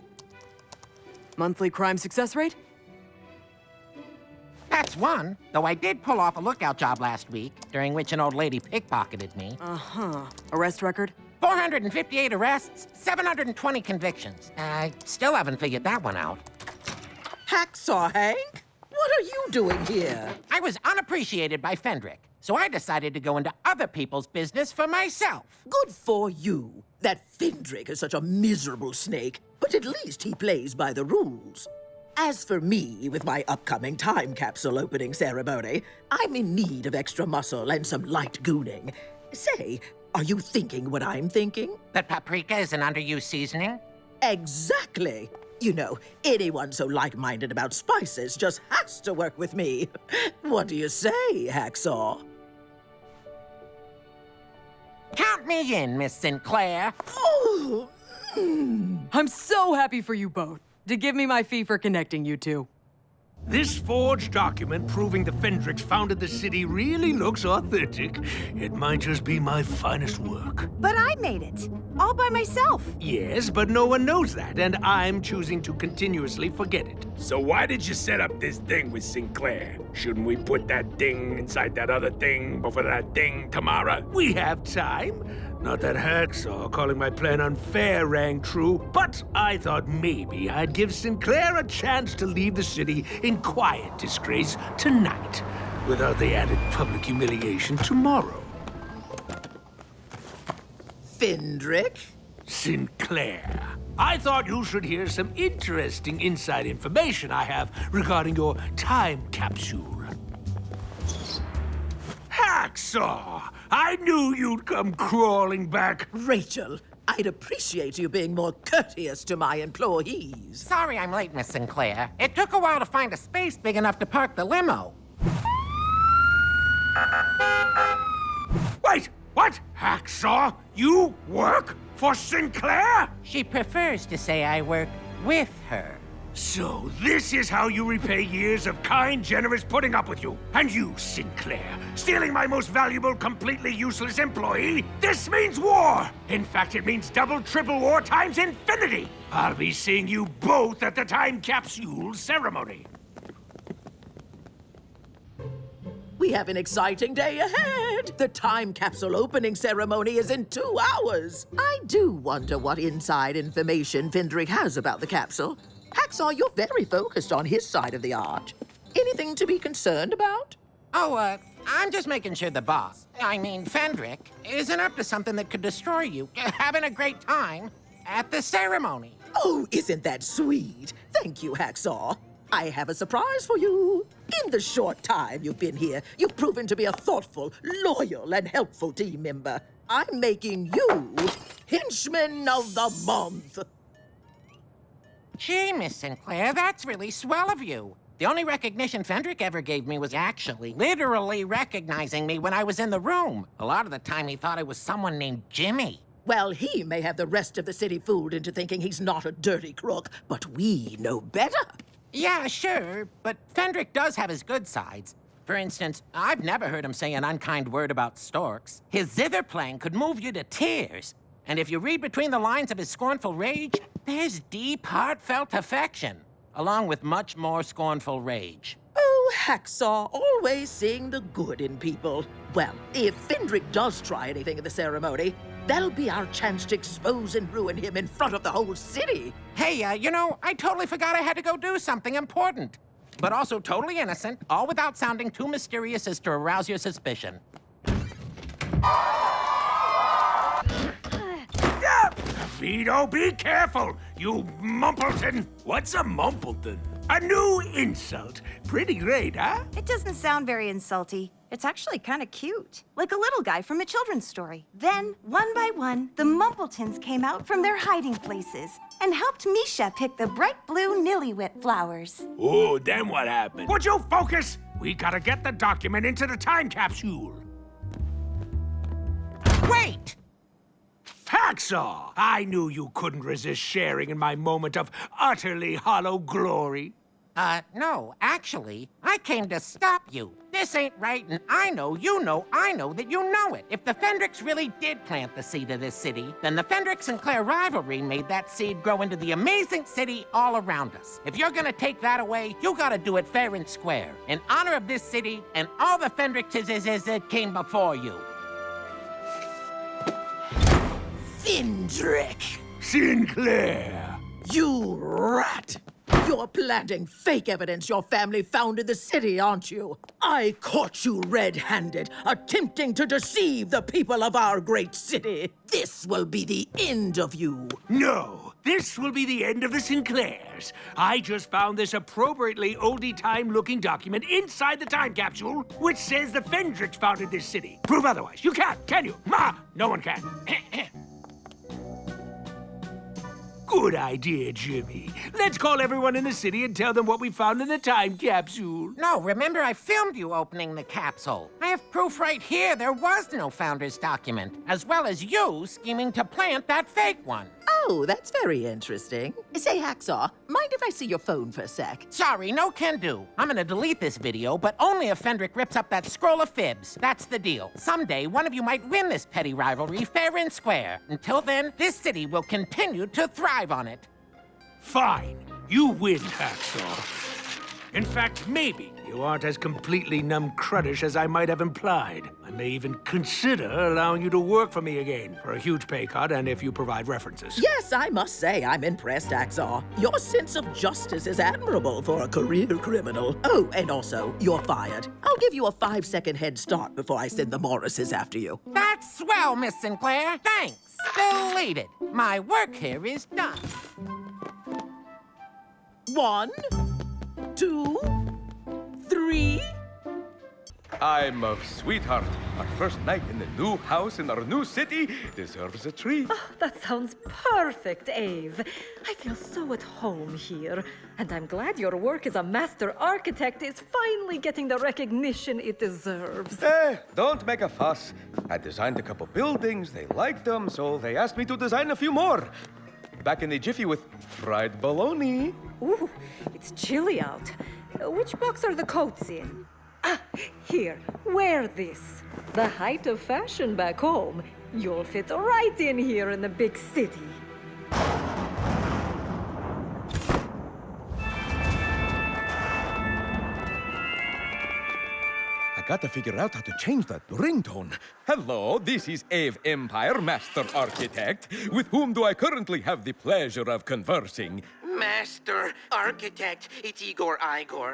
Q: Monthly crime success rate?
F: That's one, though I did pull off a lookout job last week, during which an old lady pickpocketed me.
Q: Uh-huh. Arrest record?
F: 458 arrests, 720 convictions. I still haven't figured that one out.
R: Hacksaw Hank? What are you doing here?
F: I was unappreciated by Fendrick, so I decided to go into other people's business for myself.
R: Good for you. That Fendrick is such a miserable snake, but at least he plays by the rules. As for me, with my upcoming time capsule opening ceremony, I'm in need of extra muscle and some light gooning. Say, are you thinking what I'm thinking?
F: That paprika is an underused seasoning?
R: Exactly. You know, anyone so like-minded about spices just has to work with me. What do you say, Hacksaw?
F: Count me in, Miss Sinclair.
Q: Oh, I'm so happy for you both. To give me my fee for connecting you two.
K: This forged document proving the Fendricks founded the city really looks authentic. It might just be my finest work.
M: But I made it, all by myself.
K: Yes, but no one knows that, and I'm choosing to continuously forget it.
S: So why did you set up this thing with Sinclair? Shouldn't we put that thing inside that other thing before that thing, Tamara?
K: We have time. Not that Hacksaw calling my plan unfair rang true, but I thought maybe I'd give Sinclair a chance to leave the city in quiet disgrace tonight, without the added public humiliation tomorrow.
R: Fendrick?
K: Sinclair. I thought you should hear some interesting inside information I have regarding your time capsule. Hacksaw! I knew you'd come crawling back.
R: Rachel, I'd appreciate you being more courteous to my employees.
F: Sorry I'm late, Miss Sinclair. It took a while to find a space big enough to park the limo.
K: Wait, what? Hacksaw? You work for Sinclair?
F: She prefers to say I work with her.
K: So this is how you repay years of kind, generous putting up with you. And you, Sinclair, stealing my most valuable, completely useless employee? This means war! In fact, it means double, triple war times infinity! I'll be seeing you both at the time capsule ceremony.
R: We have an exciting day ahead. The time capsule opening ceremony is in 2 hours. I do wonder what inside information Fendrick has about the capsule. Hacksaw, you're very focused on his side of the art. Anything to be concerned about?
F: Oh, I'm just making sure the boss, I mean Fendrick, isn't up to something that could destroy you. Having a great time at the ceremony.
R: Oh, isn't that sweet? Thank you, Hacksaw. I have a surprise for you. In the short time you've been here, you've proven to be a thoughtful, loyal, and helpful team member. I'm making you Henchman of the Month.
F: Gee, Miss Sinclair, that's really swell of you. The only recognition Fendrick ever gave me was actually, literally recognizing me when I was in the room. A lot of the time he thought I was someone named Jimmy.
R: Well, he may have the rest of the city fooled into thinking he's not a dirty crook, but we know better.
F: Yeah, sure, but Fendrick does have his good sides. For instance, I've never heard him say an unkind word about storks. His zither playing could move you to tears. And if you read between the lines of his scornful rage, there's deep, heartfelt affection, along with much more scornful rage.
R: Oh, Hacksaw, always seeing the good in people. Well, if Fendrick does try anything at the ceremony, that'll be our chance to expose and ruin him in front of the whole city.
F: Hey, you know, I totally forgot I had to go do something important. But also totally innocent, all without sounding too mysterious as to arouse your suspicion.
S: Vito, be careful, you Mumpleton. What's a Mumpleton? A new insult. Pretty great, huh?
M: It doesn't sound very insulty. It's actually kind of cute. Like a little guy from a children's story. Then, one by one, the Mumpletons came out from their hiding places and helped Misha pick the bright blue nillywit flowers.
S: Oh, then what happened? Would you focus? We gotta get the document into the time capsule.
F: Wait!
S: Hacksaw! I knew you couldn't resist sharing in my moment of utterly hollow glory.
F: No, actually, I came to stop you. This ain't right, and I know that you know it. If the Fendricks really did plant the seed of this city, then the Fendrick-Sinclair rivalry made that seed grow into the amazing city all around us. If you're gonna take that away, you gotta do it fair and square, in honor of this city and all the Fendricks that came before you.
R: Fendrick!
S: Sinclair!
R: You rat! You're planting fake evidence your family found in the city, aren't you? I caught you red-handed, attempting to deceive the people of our great city. This will be the end of you.
S: No, this will be the end of the Sinclairs. I just found this appropriately oldie-time-looking document inside the time capsule, which says the Fendricks founded this city. Prove otherwise. You can't, can you? Ma, no one can. Good idea, Jimmy. Let's call everyone in the city and tell them what we found in the time capsule.
F: No, remember I filmed you opening the capsule. I have proof right here there was no founder's document, as well as you scheming to plant that fake one.
R: Oh, that's very interesting. Say, Hacksaw, mind if I see your phone for a sec?
F: Sorry, no can do. I'm gonna delete this video, but only if Fendrick rips up that scroll of fibs. That's the deal. Someday, one of you might win this petty rivalry fair and square. Until then, this city will continue to thrive on it.
S: Fine. You win, Hacksaw. In fact, maybe you aren't as completely numb-cruddish as I might have implied. I may even consider allowing you to work for me again for a huge pay cut and if you provide references.
R: Yes, I must say I'm impressed, Hacksaw. Your sense of justice is admirable for a career criminal. Oh, and also, you're fired. I'll give you a 5-second head start before I send the Morrises after you.
F: That's swell, Miss Sinclair. Thanks. Deleted. My work here is done.
R: 1, 2, 3.
G: I'm a sweetheart. Our first night in the new house in our new city deserves a treat.
P: Oh, that sounds perfect, Ave. I feel so at home here. And I'm glad your work as a master architect is finally getting the recognition it deserves.
G: Don't make a fuss. I designed a couple buildings, they liked them, so they asked me to design a few more. Back in the jiffy with fried bologna.
P: Ooh, it's chilly out. Which box are the coats in? Ah, here, wear this. The height of fashion back home. You'll fit right in here in the big city.
G: I gotta figure out how to change that ringtone. Hello, this is Ave Empire, Master Architect. With whom do I currently have the pleasure of conversing?
F: Master, Architect, it's Igor,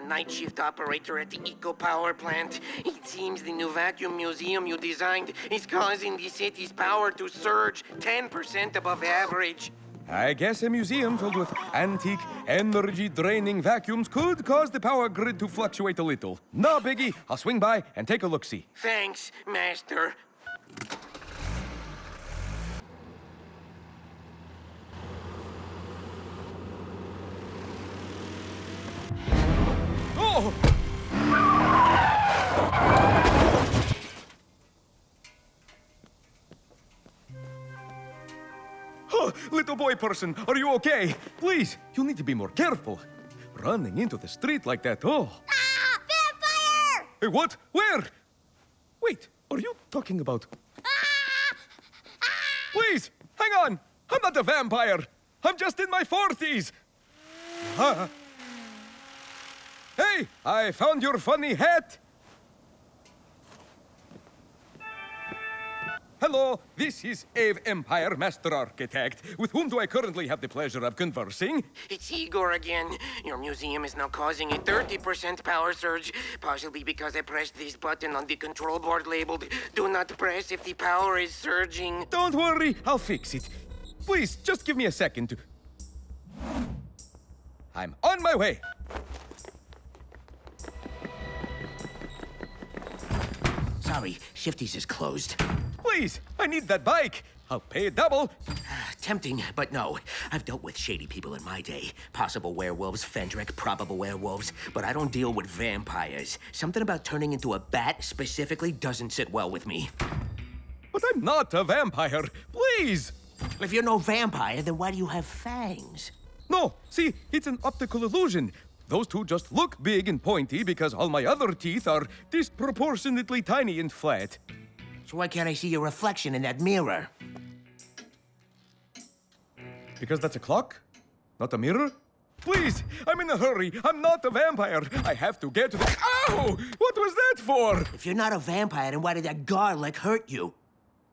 F: night shift operator at the Eco Power Plant. It seems the new vacuum museum you designed is causing the city's power to surge 10% above average.
G: I guess a museum filled with antique, energy-draining vacuums could cause the power grid to fluctuate a little. No biggie. I'll swing by and take a look-see.
F: Thanks, Master.
G: Oh! Oh, little boy person, are you okay? Please, you need to be more careful. Running into the street like that, oh.
D: Ah! Vampire!
G: Hey, what? Where? Wait, are you talking about... Please, hang on. I'm not a vampire. I'm just in my 40s. Huh? Hey, I found your funny hat. Hello, this is Ave Empire, Master Architect. With whom do I currently have the pleasure of conversing?
F: It's Igor again. Your museum is now causing a 30% power surge, possibly because I pressed this button on the control board labeled, "Do not press if the power is surging."
G: Don't worry, I'll fix it. Please, just give me a second to... I'm on my way.
F: Sorry, Shifty's is closed.
G: Please, I need that bike. I'll pay double.
F: Tempting, but no. I've dealt with shady people in my day. Possible werewolves, Fendrick, probable werewolves. But I don't deal with vampires. Something about turning into a bat specifically doesn't sit well with me.
G: But I'm not a vampire. Please.
F: If you're no vampire, then why do you have fangs?
G: No, see, it's an optical illusion. Those two just look big and pointy because all my other teeth are disproportionately tiny and flat.
F: So why can't I see your reflection in that mirror?
G: Because that's a clock, not a mirror? Please, I'm in a hurry. I'm not a vampire. I have to get to the... Ow! What was that for?
F: If you're not a vampire, then why did that garlic hurt you?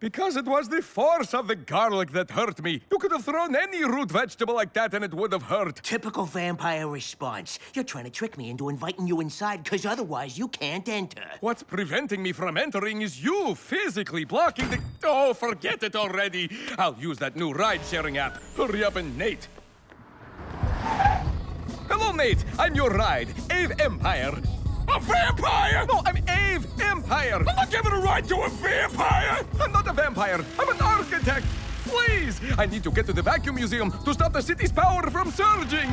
G: Because it was the force of the garlic that hurt me. You could have thrown any root vegetable like that and it would have hurt.
F: Typical vampire response. You're trying to trick me into inviting you inside, because otherwise you can't enter.
G: What's preventing me from entering is you physically blocking the... Oh, forget it already. I'll use that new ride-sharing app. Hurry up and Nate. Hello, Nate. I'm your ride, Ave Empire.
K: A vampire?
G: No, I'm Ave Empire.
K: I'm not giving a ride to a vampire!
G: I'm not a vampire. I'm an architect. Please, I need to get to the vacuum museum to stop the city's power from surging.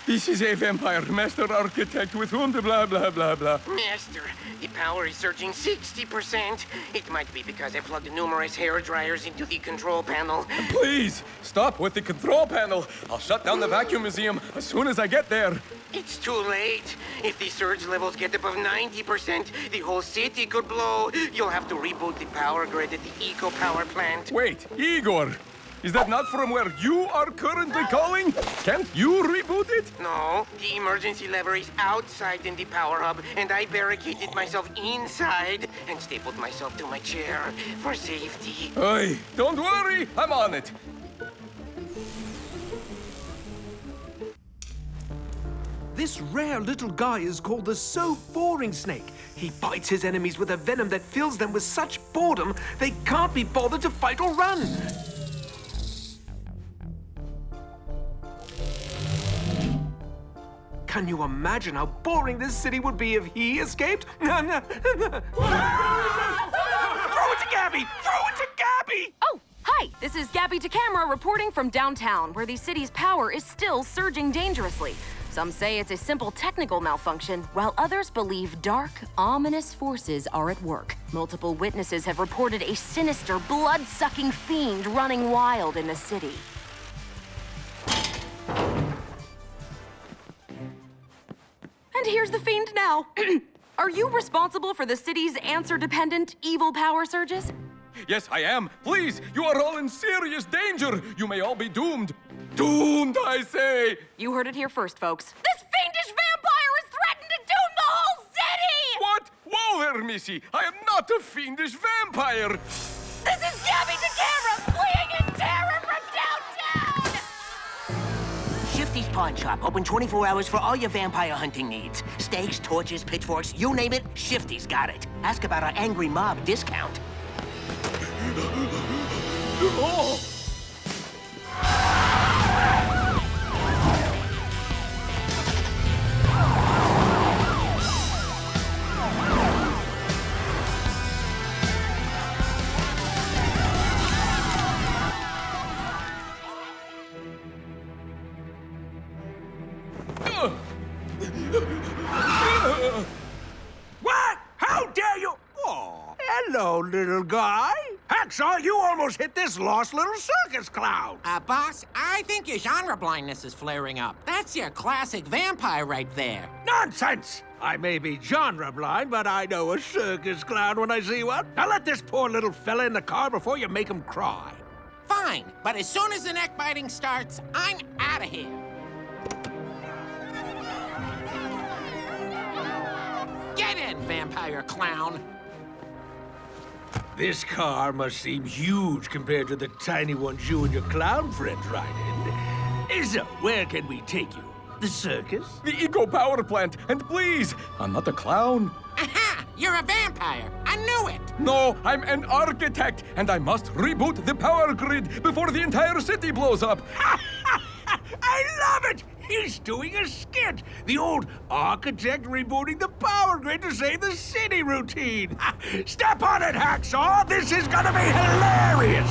G: This is a vampire, Master Architect, with whom the blah, blah, blah, blah.
F: Master, the power is surging 60%. It might be because I plugged numerous hair dryers into the control panel.
G: Please, stop with the control panel. I'll shut down the vacuum museum as soon as I get there.
F: It's too late. If the surge levels get above 90%, the whole city could blow. You'll have to reboot the power grid at the Eco Power Plant.
G: Wait, Igor. Is that not from where you are currently calling? Can't you reboot it?
F: No, the emergency lever is outside in the power hub, and I barricaded myself inside and stapled myself to my chair for safety.
G: Hey, don't worry, I'm on it.
T: This rare little guy is called the So Boring Snake. He bites his enemies with a venom that fills them with such boredom they can't be bothered to fight or run. Can you imagine how boring this city would be if he escaped? Throw it to Gabby! Throw it to Gabby!
B: Oh, hi! This is Gabby Tocamera reporting from downtown, where the city's power is still surging dangerously. Some say it's a simple technical malfunction, while others believe dark, ominous forces are at work. Multiple witnesses have reported a sinister, blood-sucking fiend running wild in the city. And here's the fiend now. Are you responsible for the city's answer-dependent evil power surges?
G: Yes, I am. Please, you are all in serious danger. You may all be doomed. Doomed, I say.
B: You heard it here first, folks. This fiendish vampire is
G: swear, missy, I am not a fiendish vampire.
E: This is Gabby Tocamera, fleeing in terror from downtown!
F: Shifty's Pawn Shop, open 24 hours for all your vampire hunting needs. Stakes, torches, pitchforks, you name it, Shifty's got it. Ask about our Angry Mob discount.
G: Oh!
S: What? How dare you? Oh, hello, little guy. Hacksaw, you almost hit this lost little circus clown.
F: Boss, I think your genre blindness is flaring up. That's your classic vampire right there.
S: Nonsense! I may be genre blind, but I know a circus clown when I see one. Now let this poor little fella in the car before you make him cry.
F: Fine, but as soon as the neck biting starts, I'm out of here. Get in, vampire clown.
S: This car must seem huge compared to the tiny ones you and your clown friends ride in. So, where can we take you? The circus?
G: The eco power plant, and please, I'm not a clown.
F: Aha! You're a vampire. I knew it.
G: No, I'm an architect, and I must reboot the power grid before the entire city blows up.
S: I love it! He's doing a skit. The old architect rebooting the power grid to save the city routine. Step on it, Hacksaw! This is gonna be hilarious!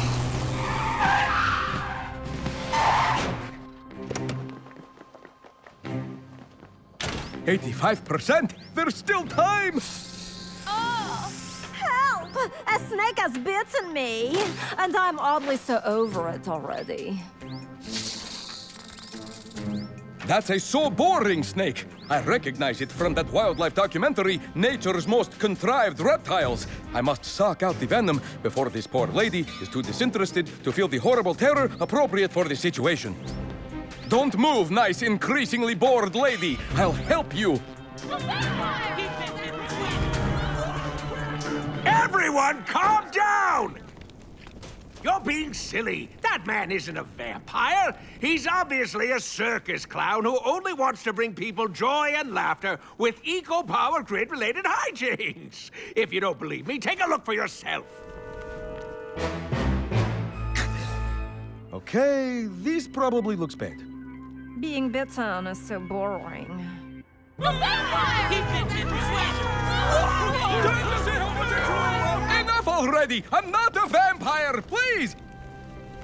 G: 85%? There's still time!
P: Oh, help! A snake has bitten me, and I'm oddly so over it already.
G: That's a so boring snake. I recognize it from that wildlife documentary, Nature's Most Contrived Reptiles. I must suck out the venom before this poor lady is too disinterested to feel the horrible terror appropriate for the situation. Don't move, nice, increasingly bored lady. I'll help you.
S: Everyone, calm down! You're being silly. That man isn't a vampire. He's obviously a circus clown who only wants to bring people joy and laughter with eco-power grid-related hijinks. If you don't believe me, take a look for yourself.
G: Okay, this probably looks bad.
P: Being bitten is so boring.
G: Enough already! I'm not a vampire, please!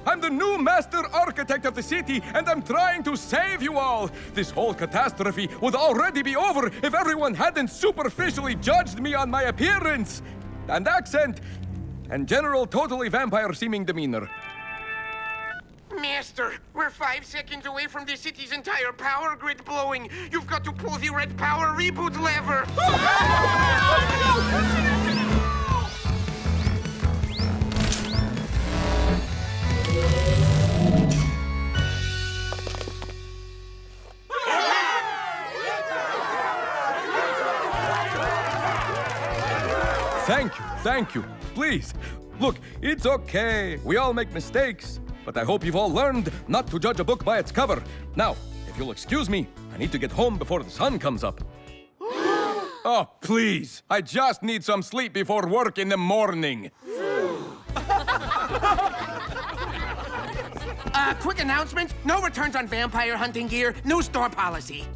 G: I'm the new master architect of the city, and I'm trying to save you all! This whole catastrophe would already be over if everyone hadn't superficially judged me on my appearance, and accent, and general totally vampire-seeming demeanor.
I: Master, we're 5 seconds away from the city's entire power grid blowing. You've got to pull the red power reboot lever.
G: Thank you. Please, look, it's okay. We all make mistakes. But I hope you've all learned not to judge a book by its cover. Now, if you'll excuse me, I need to get home before the sun comes up. Oh, please. I just need some sleep before work in the morning.
F: Quick announcement. No returns on vampire hunting gear. New store policy.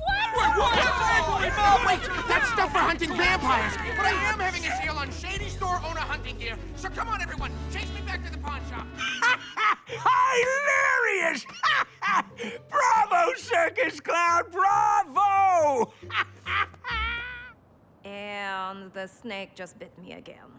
F: Wait, that's stuff for hunting vampires. But I am having a sale on Shady Store owner hunting gear. So come on, everyone. Chase me back to the pawn shop.
S: Hilarious! Bravo, circus clown! Bravo!
P: And the snake just bit me again.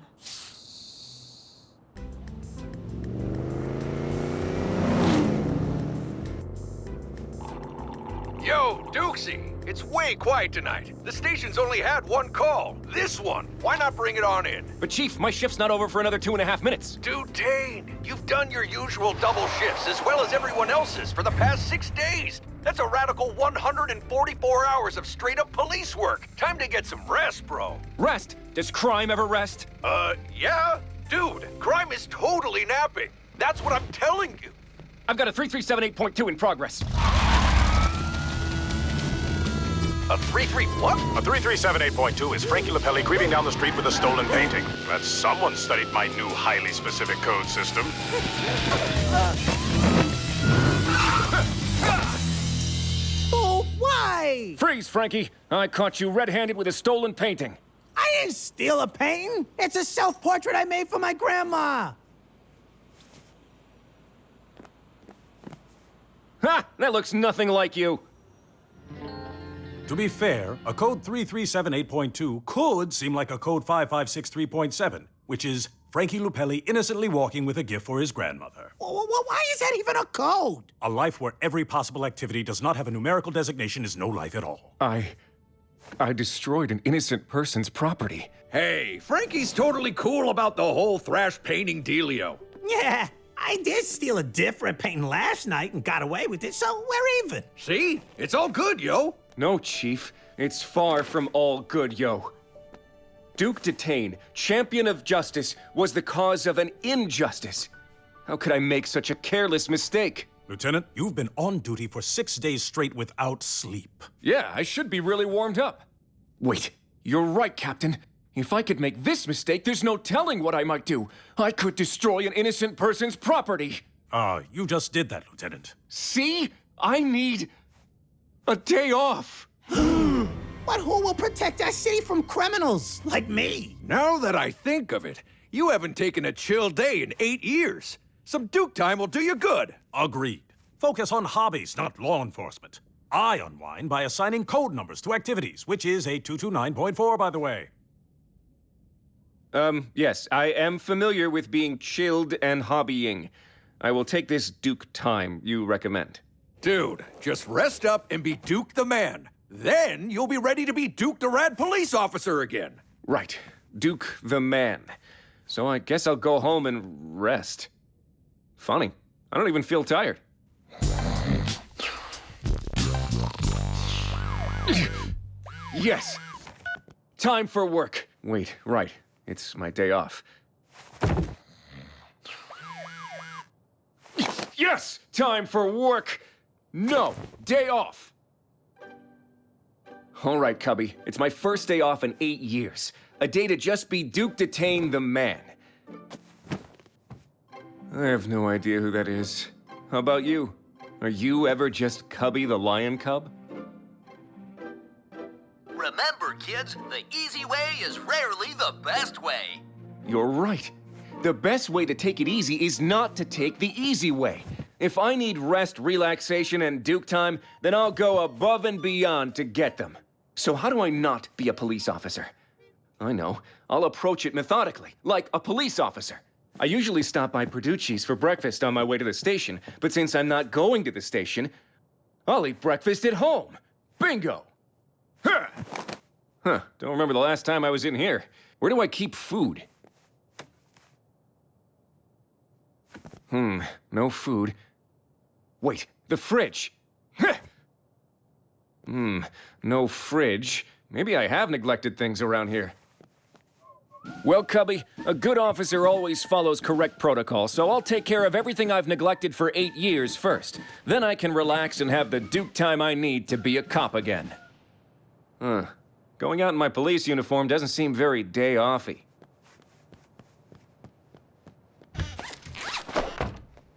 H: Yo, Dukesy, it's way quiet tonight. The station's only had one call. This one. Why not bring it on in?
G: But Chief, my shift's not over for another 2.5 minutes.
H: Dutane, you've done your usual double shifts as well as everyone else's for the past 6 days. That's a radical 144 hours of straight-up police work. Time to get some rest, bro.
G: Rest? Does crime ever rest?
H: Yeah? Dude, crime is totally napping. That's what I'm telling you.
G: I've got a 3378.2 in progress.
H: A 33 what?
U: A 3378.2 is Frankie Lapelli creeping down the street with a stolen painting. That's someone studied my new highly specific code system.
L: Oh, why?
G: Freeze, Frankie. I caught you red-handed with a stolen painting.
L: I didn't steal a painting. It's a self-portrait I made for my grandma.
G: Ha! That looks nothing like you.
V: To be fair, a code 3378.2 could seem like a code 5563.7, which is Frankie Lapelli innocently walking with a gift for his grandmother.
L: Why is that even a code?
V: A life where every possible activity does not have a numerical designation is no life at all.
G: I destroyed an innocent person's property.
K: Hey, Frankie's totally cool about the whole thrash painting dealio.
L: Yeah, I did steal a different painting last night and got away with it, so we're even.
K: See? It's all good, yo.
G: No, Chief. It's far from all good, yo. Duke Dutane, champion of justice, was the cause of an injustice. How could I make such a careless mistake?
V: Lieutenant, you've been on duty for 6 days straight without sleep.
G: Yeah, I should be really warmed up. Wait, you're right, Captain. If I could make this mistake, there's no telling what I might do. I could destroy an innocent person's property.
V: You just did that, Lieutenant.
G: See? I need a day off.
L: But who will protect our city from criminals like me?
K: Now that I think of it, you haven't taken a chill day in 8 years. Some Duke time will do you good.
V: Agreed. Focus on hobbies, not law enforcement. I unwind by assigning code numbers to activities, which is 8229.4, by the way.
G: Yes, I am familiar with being chilled and hobbying. I will take this Duke time you recommend.
K: Dude, just rest up and be Duke the man. Then you'll be ready to be Duke the Rad police officer again.
G: Right, Duke the man. So I guess I'll go home and rest. Funny, I don't even feel tired. Yes! Time for work. Wait, right. It's my day off. Yes! Time for work! No! Day off! All right, Cubby. It's my first day off in 8 years. A day to just be Duke Dutane the man. I have no idea who that is. How about you? Are you ever just Cubby the lion cub?
X: Remember, kids, the easy way is rarely the best way.
G: You're right. The best way to take it easy is not to take the easy way. If I need rest, relaxation, and Duke time, then I'll go above and beyond to get them. So how do I not be a police officer? I know. I'll approach it methodically, like a police officer. I usually stop by Perducci's for breakfast on my way to the station, but since I'm not going to the station, I'll eat breakfast at home. Bingo! Huh, don't remember the last time I was in here. Where do I keep food? No food. Wait, the fridge. No fridge. Maybe I have neglected things around here. Well, Cubby, a good officer always follows correct protocol, so I'll take care of everything I've neglected for 8 years first. Then I can relax and have the Duke time I need to be a cop again. Going out in my police uniform doesn't seem very day-offy.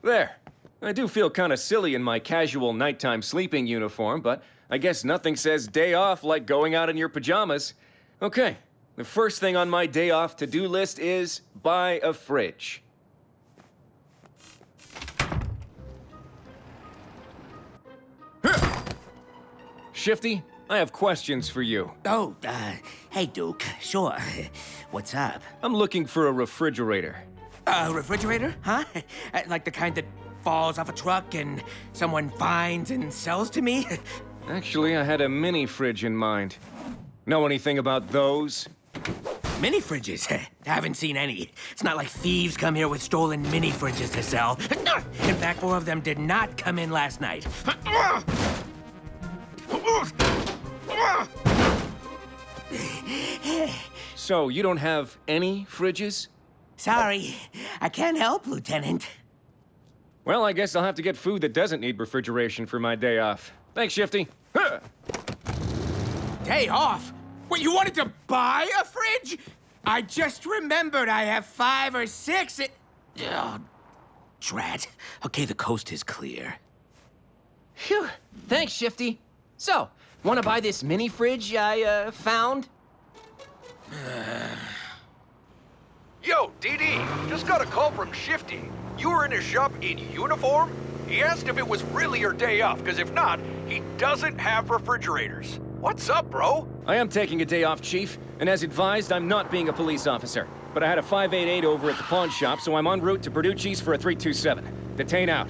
G: There. I do feel kind of silly in my casual nighttime sleeping uniform, but I guess nothing says day off like going out in your pajamas. Okay, the first thing on my day off to-do list is buy a fridge. Shifty, I have questions for you.
L: Oh, hey, Duke. Sure. What's up?
G: I'm looking for a refrigerator.
L: A refrigerator? Huh? Like the kind that falls off a truck and someone finds and sells to me?
A: Actually, I had a mini fridge in mind. Know anything about those?
L: Mini fridges? I haven't seen any. It's not like thieves come here with stolen mini fridges to sell. In fact, 4 of them did not come in last night.
A: So, you don't have any fridges?
L: Sorry, I can't help, Lieutenant.
A: Well, I guess I'll have to get food that doesn't need refrigeration for my day off. Thanks, Shifty. Huh.
L: Day off? What, you wanted to buy a fridge? I just remembered I have 5 or 6. Oh, drat. Okay, the coast is clear.
C: Phew. Thanks, Shifty. So, want to buy this mini fridge I found?
H: Yo, DD, just got a call from Shifty. You were in his shop in uniform? He asked if it was really your day off, because if not, he doesn't have refrigerators. What's up, bro?
A: I am taking a day off, Chief, and as advised, I'm not being a police officer. But I had a 588 over at the pawn shop, so I'm en route to Perducci's for a 327. Detain out.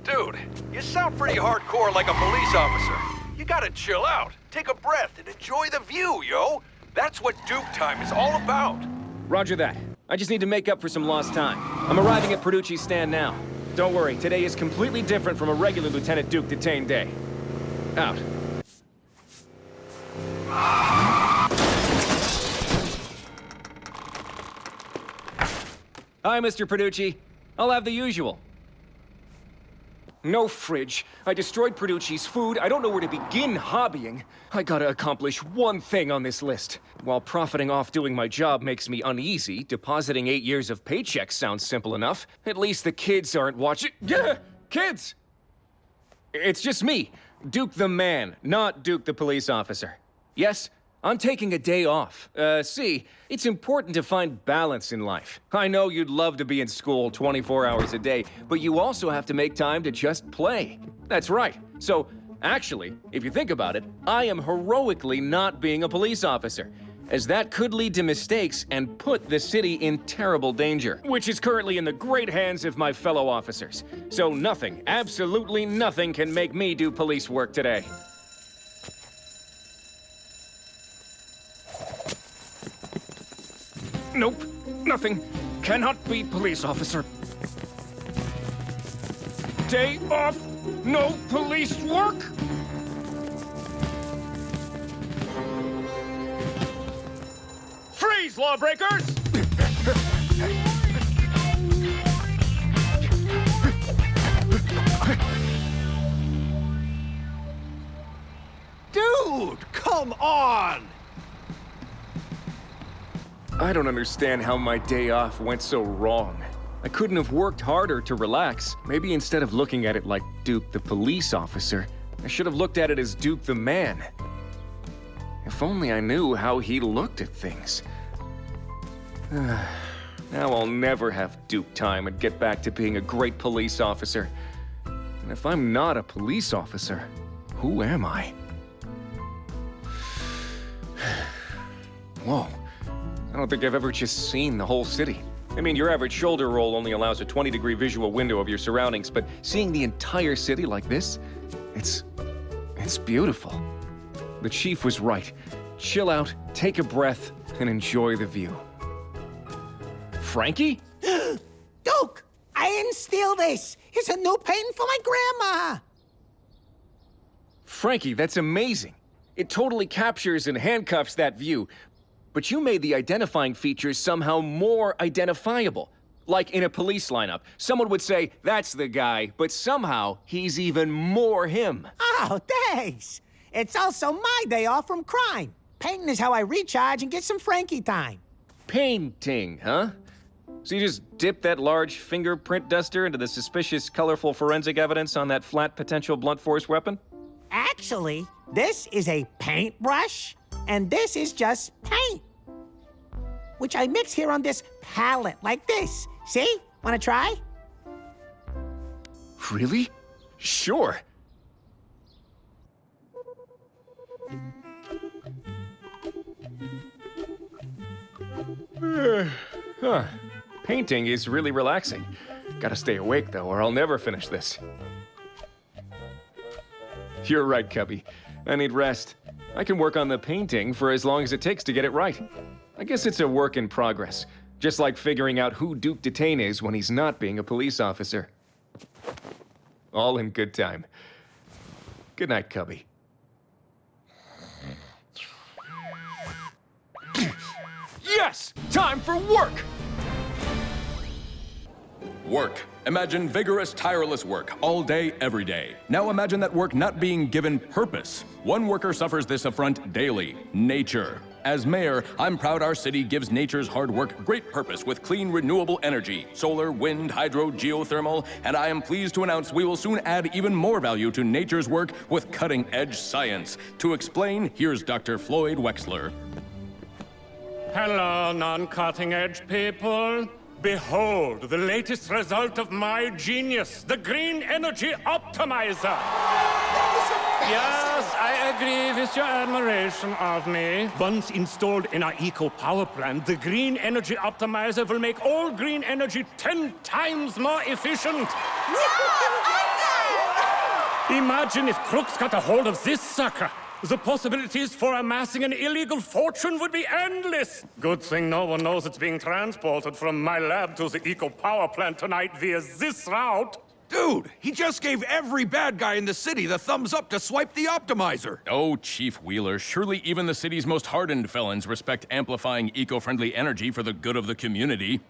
H: Dude, you sound pretty hardcore like a police officer. You gotta chill out, take a breath, and enjoy the view, yo. That's what Duke time is all about.
A: Roger that. I just need to make up for some lost time. I'm arriving at Perducci's stand now. Don't worry, today is completely different from a regular Lieutenant Duke detained day. Out. Hi, Mr. Perducci. I'll have the usual. No fridge. I destroyed Perducci's food. I don't know where to begin hobbying. I gotta accomplish one thing on this list. While profiting off doing my job makes me uneasy, depositing 8 years of paychecks sounds simple enough. At least the kids aren't watching. Yeah, kids! It's just me, Duke the man, not Duke the police officer. Yes, I'm taking a day off. See, it's important to find balance in life. I know you'd love to be in school 24 hours a day, but you also have to make time to just play. That's right. So, actually, if you think about it, I am heroically not being a police officer, as that could lead to mistakes and put the city in terrible danger, which is currently in the great hands of my fellow officers. So nothing, absolutely nothing can make me do police work today. Nope, nothing. Cannot be police officer. Day off, no police work? Freeze, lawbreakers!
K: Dude, come on!
A: I don't understand how my day off went so wrong. I couldn't have worked harder to relax. Maybe instead of looking at it like Duke the police officer, I should have looked at it as Duke the man. If only I knew how he looked at things. Now I'll never have Duke time and get back to being a great police officer. And if I'm not a police officer, who am I? Whoa. I don't think I've ever just seen the whole city. I mean, your average shoulder roll only allows a 20-degree visual window of your surroundings, but seeing the entire city like this, it's beautiful. The chief was right. Chill out, take a breath, and enjoy the view. Frankie?
L: Duke, I didn't steal this. It's a new painting for my grandma.
A: Frankie, that's amazing. It totally captures and handcuffs that view. But you made the identifying features somehow more identifiable. Like in a police lineup, someone would say, that's the guy, but somehow he's even more him.
N: Oh, thanks. It's also my day off from crime. Painting is how I recharge and get some Frankie time.
A: Painting, huh? So you just dip that large fingerprint duster into the suspicious, colorful forensic evidence on that flat potential blunt force weapon?
N: Actually, this is a paintbrush, and this is just paint, which I mix here on this palette, like this. See? Wanna try?
A: Really? Sure. Huh. Painting is really relaxing. Gotta stay awake, though, or I'll never finish this. You're right, Cubby. I need rest. I can work on the painting for as long as it takes to get it right. I guess it's a work in progress, just like figuring out who Duke Detain is when he's not being a police officer. All in good time. Good night, Cubby. Yes! Time for work!
J: Work. Imagine vigorous, tireless work, all day, every day. Now imagine that work not being given purpose. One worker suffers this affront daily: nature. As mayor, I'm proud our city gives nature's hard work great purpose with clean, renewable energy, solar, wind, hydro, geothermal, and I am pleased to announce we will soon add even more value to nature's work with cutting-edge science. To explain, here's Dr. Floyd Wexler.
O: Hello, non-cutting-edge people. Behold the latest result of my genius, the Green Energy Optimizer. Yes, I agree with your admiration of me. Once installed in our eco-power plant, the Green Energy Optimizer will make all green energy 10 times more efficient. Imagine if crooks got a hold of this sucker. The possibilities for amassing an illegal fortune would be endless. Good thing no one knows it's being transported from my lab to the eco-power plant tonight via this route.
H: Dude, he just gave every bad guy in the city the thumbs up to swipe the optimizer.
J: Oh, Chief Wheeler, surely even the city's most hardened felons respect amplifying eco-friendly energy for the good of the community.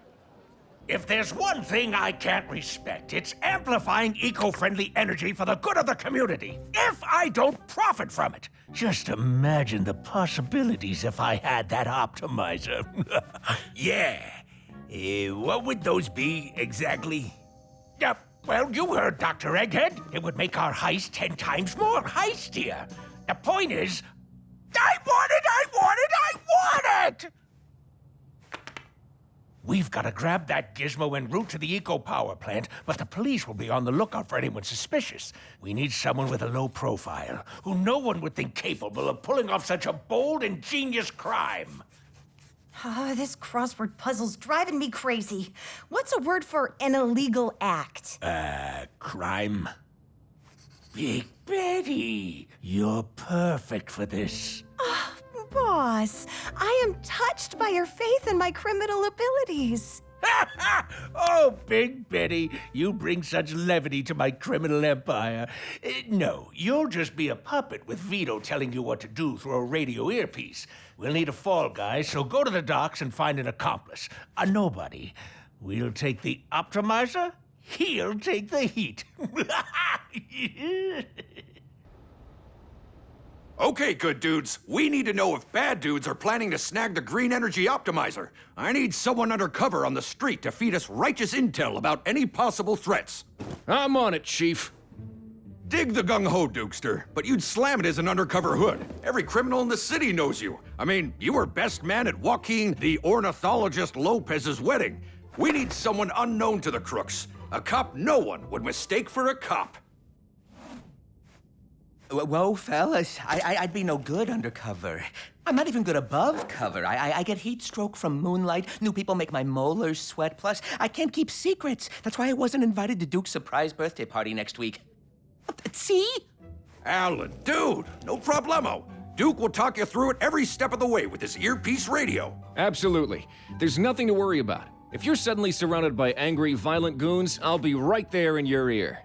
K: If there's one thing I can't respect, it's amplifying eco-friendly energy for the good of the community. If I don't profit from it. Just imagine the possibilities if I had that optimizer. Yeah. What would those be exactly? Yep. Well, you heard Dr. Egghead. It would make our heist 10 times more heistier. The point is, I want it! We've got to grab that gizmo en route to the eco-power plant, but the police will be on the lookout for anyone suspicious. We need someone with a low profile, who no one would think capable of pulling off such a bold, ingenious crime.
M: This crossword puzzle's driving me crazy. What's a word for an illegal act?
K: Crime? Big Betty, you're perfect for this.
M: Boss, I am touched by your faith in my criminal abilities.
K: Oh, Big Betty, you bring such levity to my criminal empire. No, you'll just be a puppet with Vito telling you what to do through a radio earpiece. We'll need a fall guy, so go to the docks and find an accomplice. A nobody. We'll take the optimizer, he'll take the heat.
H: Okay, good dudes. We need to know if bad dudes are planning to snag the Green Energy Optimizer. I need someone undercover on the street to feed us righteous intel about any possible threats.
A: I'm on it, Chief.
H: Dig the gung-ho, Dukester, but you'd slam it as an undercover hood. Every criminal in the city knows you. I mean, you were best man at Joaquin the ornithologist Lopez's wedding. We need someone unknown to the crooks. A cop no one would mistake for a cop.
C: Whoa, fellas, I'd be no good undercover. I'm not even good above cover. I get heat stroke from moonlight. New people make my molars sweat. Plus, I can't keep secrets. That's why I wasn't invited to Duke's surprise birthday party next week. See?
H: Alan, dude, no problemo. Duke will talk you through it every step of the way with his earpiece radio.
A: Absolutely. There's nothing to worry about. If you're suddenly surrounded by angry, violent goons, I'll be right there in your ear.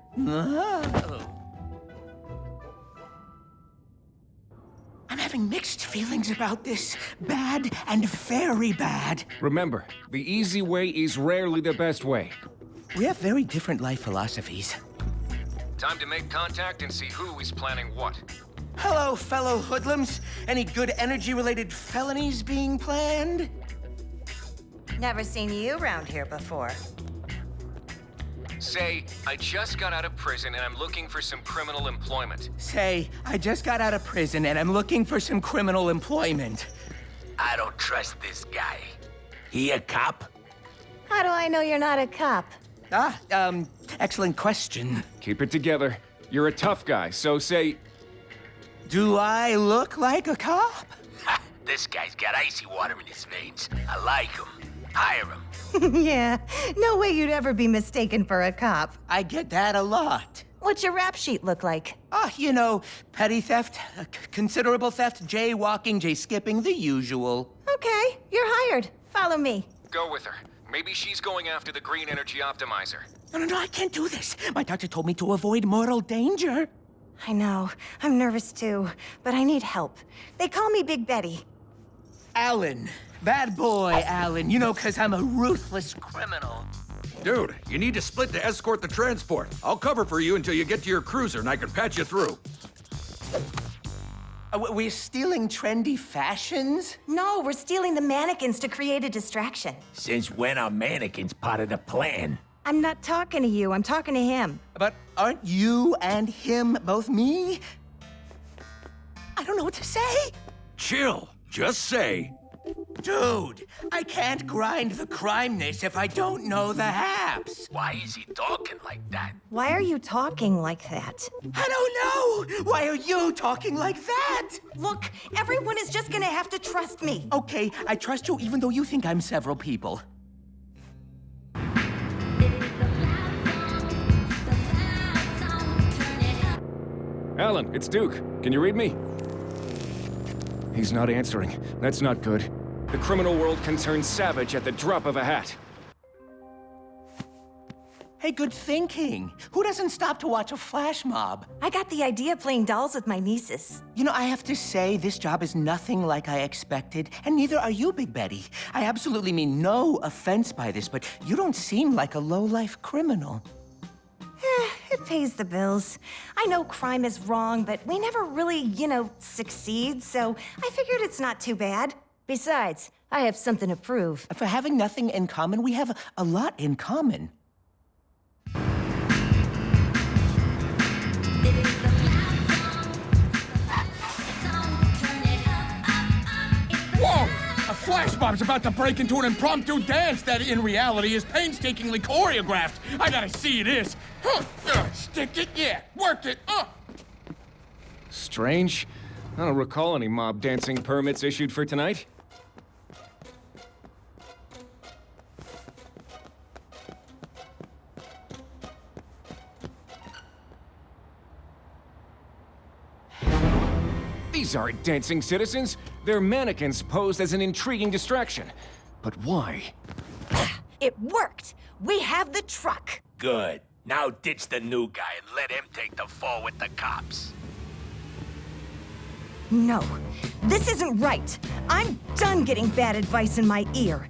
L: I'm having mixed feelings about this. Bad and very bad.
A: Remember, the easy way is rarely the best way.
C: We have very different life philosophies.
A: Time to make contact and see who is planning what.
C: Hello, fellow hoodlums. Any good energy-related felonies being planned?
M: Never seen you around here before.
A: Say, I just got out of prison and I'm looking for some criminal employment.
C: Say, I just got out of prison and I'm looking for some criminal employment.
K: I don't trust this guy. He a cop?
M: How do I know you're not a cop?
C: Excellent question.
A: Keep it together. You're a tough guy, so say...
C: Do I look like a cop?
K: This guy's got icy water in his veins. I like him. Hire him.
M: Yeah, no way you'd ever be mistaken for a cop.
C: I get that a lot.
M: What's your rap sheet look like?
C: You know, petty theft, considerable theft, jaywalking, jay-skipping, the usual.
M: Okay, you're hired. Follow me.
A: Go with her. Maybe she's going after the green energy optimizer.
C: No, I can't do this. My doctor told me to avoid mortal danger.
M: I know. I'm nervous too, but I need help. They call me Big Betty.
C: Alan. Bad boy, Alan. You know, 'cause I'm a ruthless criminal.
H: Dude, you need to split to escort the transport. I'll cover for you until you get to your cruiser and I can patch you through.
C: We're stealing trendy fashions?
M: No, we're stealing the mannequins to create a distraction.
K: Since when are mannequins part of the plan?
M: I'm not talking to you, I'm talking to him.
C: But aren't you and him both me? I don't know what to say.
H: Chill. Just say.
C: Dude, I can't grind the crimeness if I don't know the haps.
K: Why is he talking like that?
M: Why are you talking like that?
C: I don't know! Why are you talking like that?
M: Look, everyone is just gonna have to trust me.
C: Okay, I trust you even though you think I'm several people.
A: Alan, it's Duke. Can you read me? He's not answering. That's not good. The criminal world can turn savage at the drop of a hat.
C: Hey, good thinking. Who doesn't stop to watch a flash mob?
M: I got the idea playing dolls with my nieces.
C: You know, I have to say, this job is nothing like I expected, and neither are you, Big Betty. I absolutely mean no offense by this, but you don't seem like a low-life criminal.
M: It pays the bills. I know crime is wrong, but we never really, succeed, so I figured it's not too bad. Besides, I have something to prove.
C: For having nothing in common, we have a lot in common.
D: Whoa! A flash mob's about to break into an impromptu dance that in reality is painstakingly choreographed. I gotta see this. Stick it, yeah. Work it,
A: Strange. I don't recall any mob dancing permits issued for tonight. These aren't dancing citizens. They're mannequins posed as an intriguing distraction. But why?
M: It worked! We have the truck!
K: Good. Now ditch the new guy and let him take the fall with the cops.
M: No, this isn't right. I'm done getting bad advice in my ear.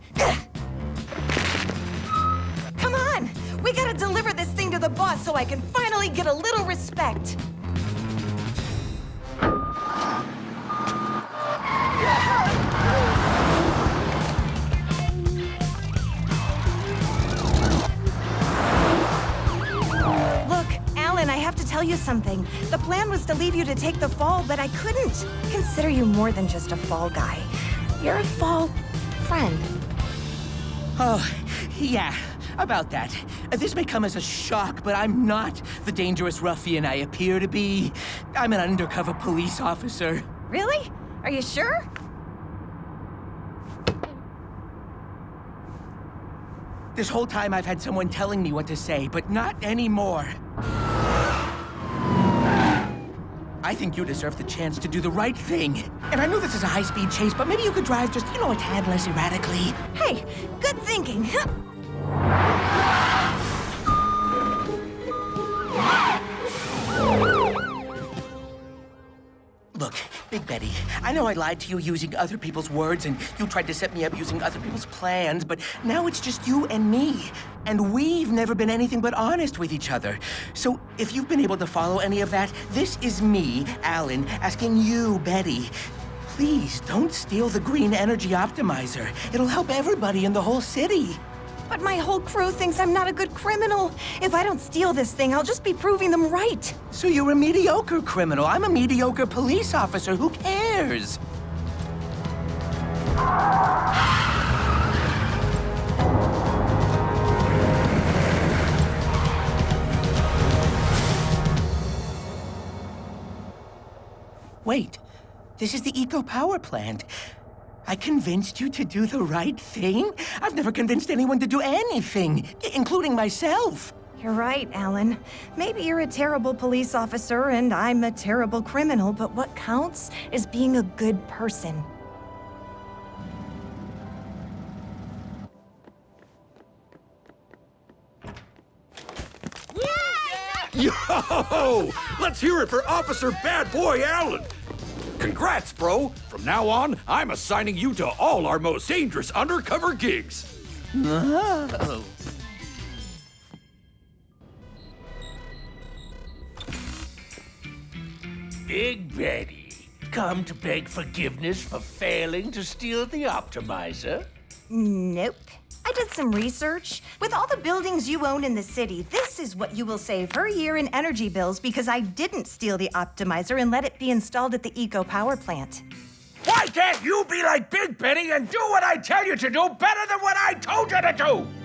M: Come on! We gotta deliver this thing to the boss so I can finally get a little respect. Look, Alan, I have to tell you something. The plan was to leave you to take the fall, but I couldn't. Consider you more than just a fall guy. You're a fall friend.
C: Oh, yeah, about that. This may come as a shock, but I'm not the dangerous ruffian I appear to be. I'm an undercover police officer.
M: Really? Are you sure?
C: This whole time I've had someone telling me what to say, but not anymore. I think you deserve the chance to do the right thing. And I know this is a high-speed chase, but maybe you could drive just, a tad less erratically.
M: Hey, good thinking.
C: Look, Big Betty, I know I lied to you using other people's words, and you tried to set me up using other people's plans, but now it's just you and me. And we've never been anything but honest with each other. So if you've been able to follow any of that, this is me, Alan, asking you, Betty, please don't steal the green energy optimizer. It'll help everybody in the whole city.
M: But my whole crew thinks I'm not a good criminal. If I don't steal this thing, I'll just be proving them right.
C: So you're a mediocre criminal. I'm a mediocre police officer. Who cares? Wait, this is the eco power plant. I convinced you to do the right thing? I've never convinced anyone to do anything, including myself.
M: You're right, Alan. Maybe you're a terrible police officer and I'm a terrible criminal, but what counts is being a good person.
Q: Yo! Let's hear it for Officer Bad Boy Allen! Congrats, bro! From now on, I'm assigning you to all our most dangerous undercover gigs.
C: Oh.
S: Big Betty, come to beg forgiveness for failing to steal the optimizer?
M: Nope. I did some research. With all the buildings you own in the city, this is what you will save per year in energy bills because I didn't steal the optimizer and let it be installed at the eco power plant.
S: Why can't you be like Big Betty and do what I tell you to do better than what I told you to do?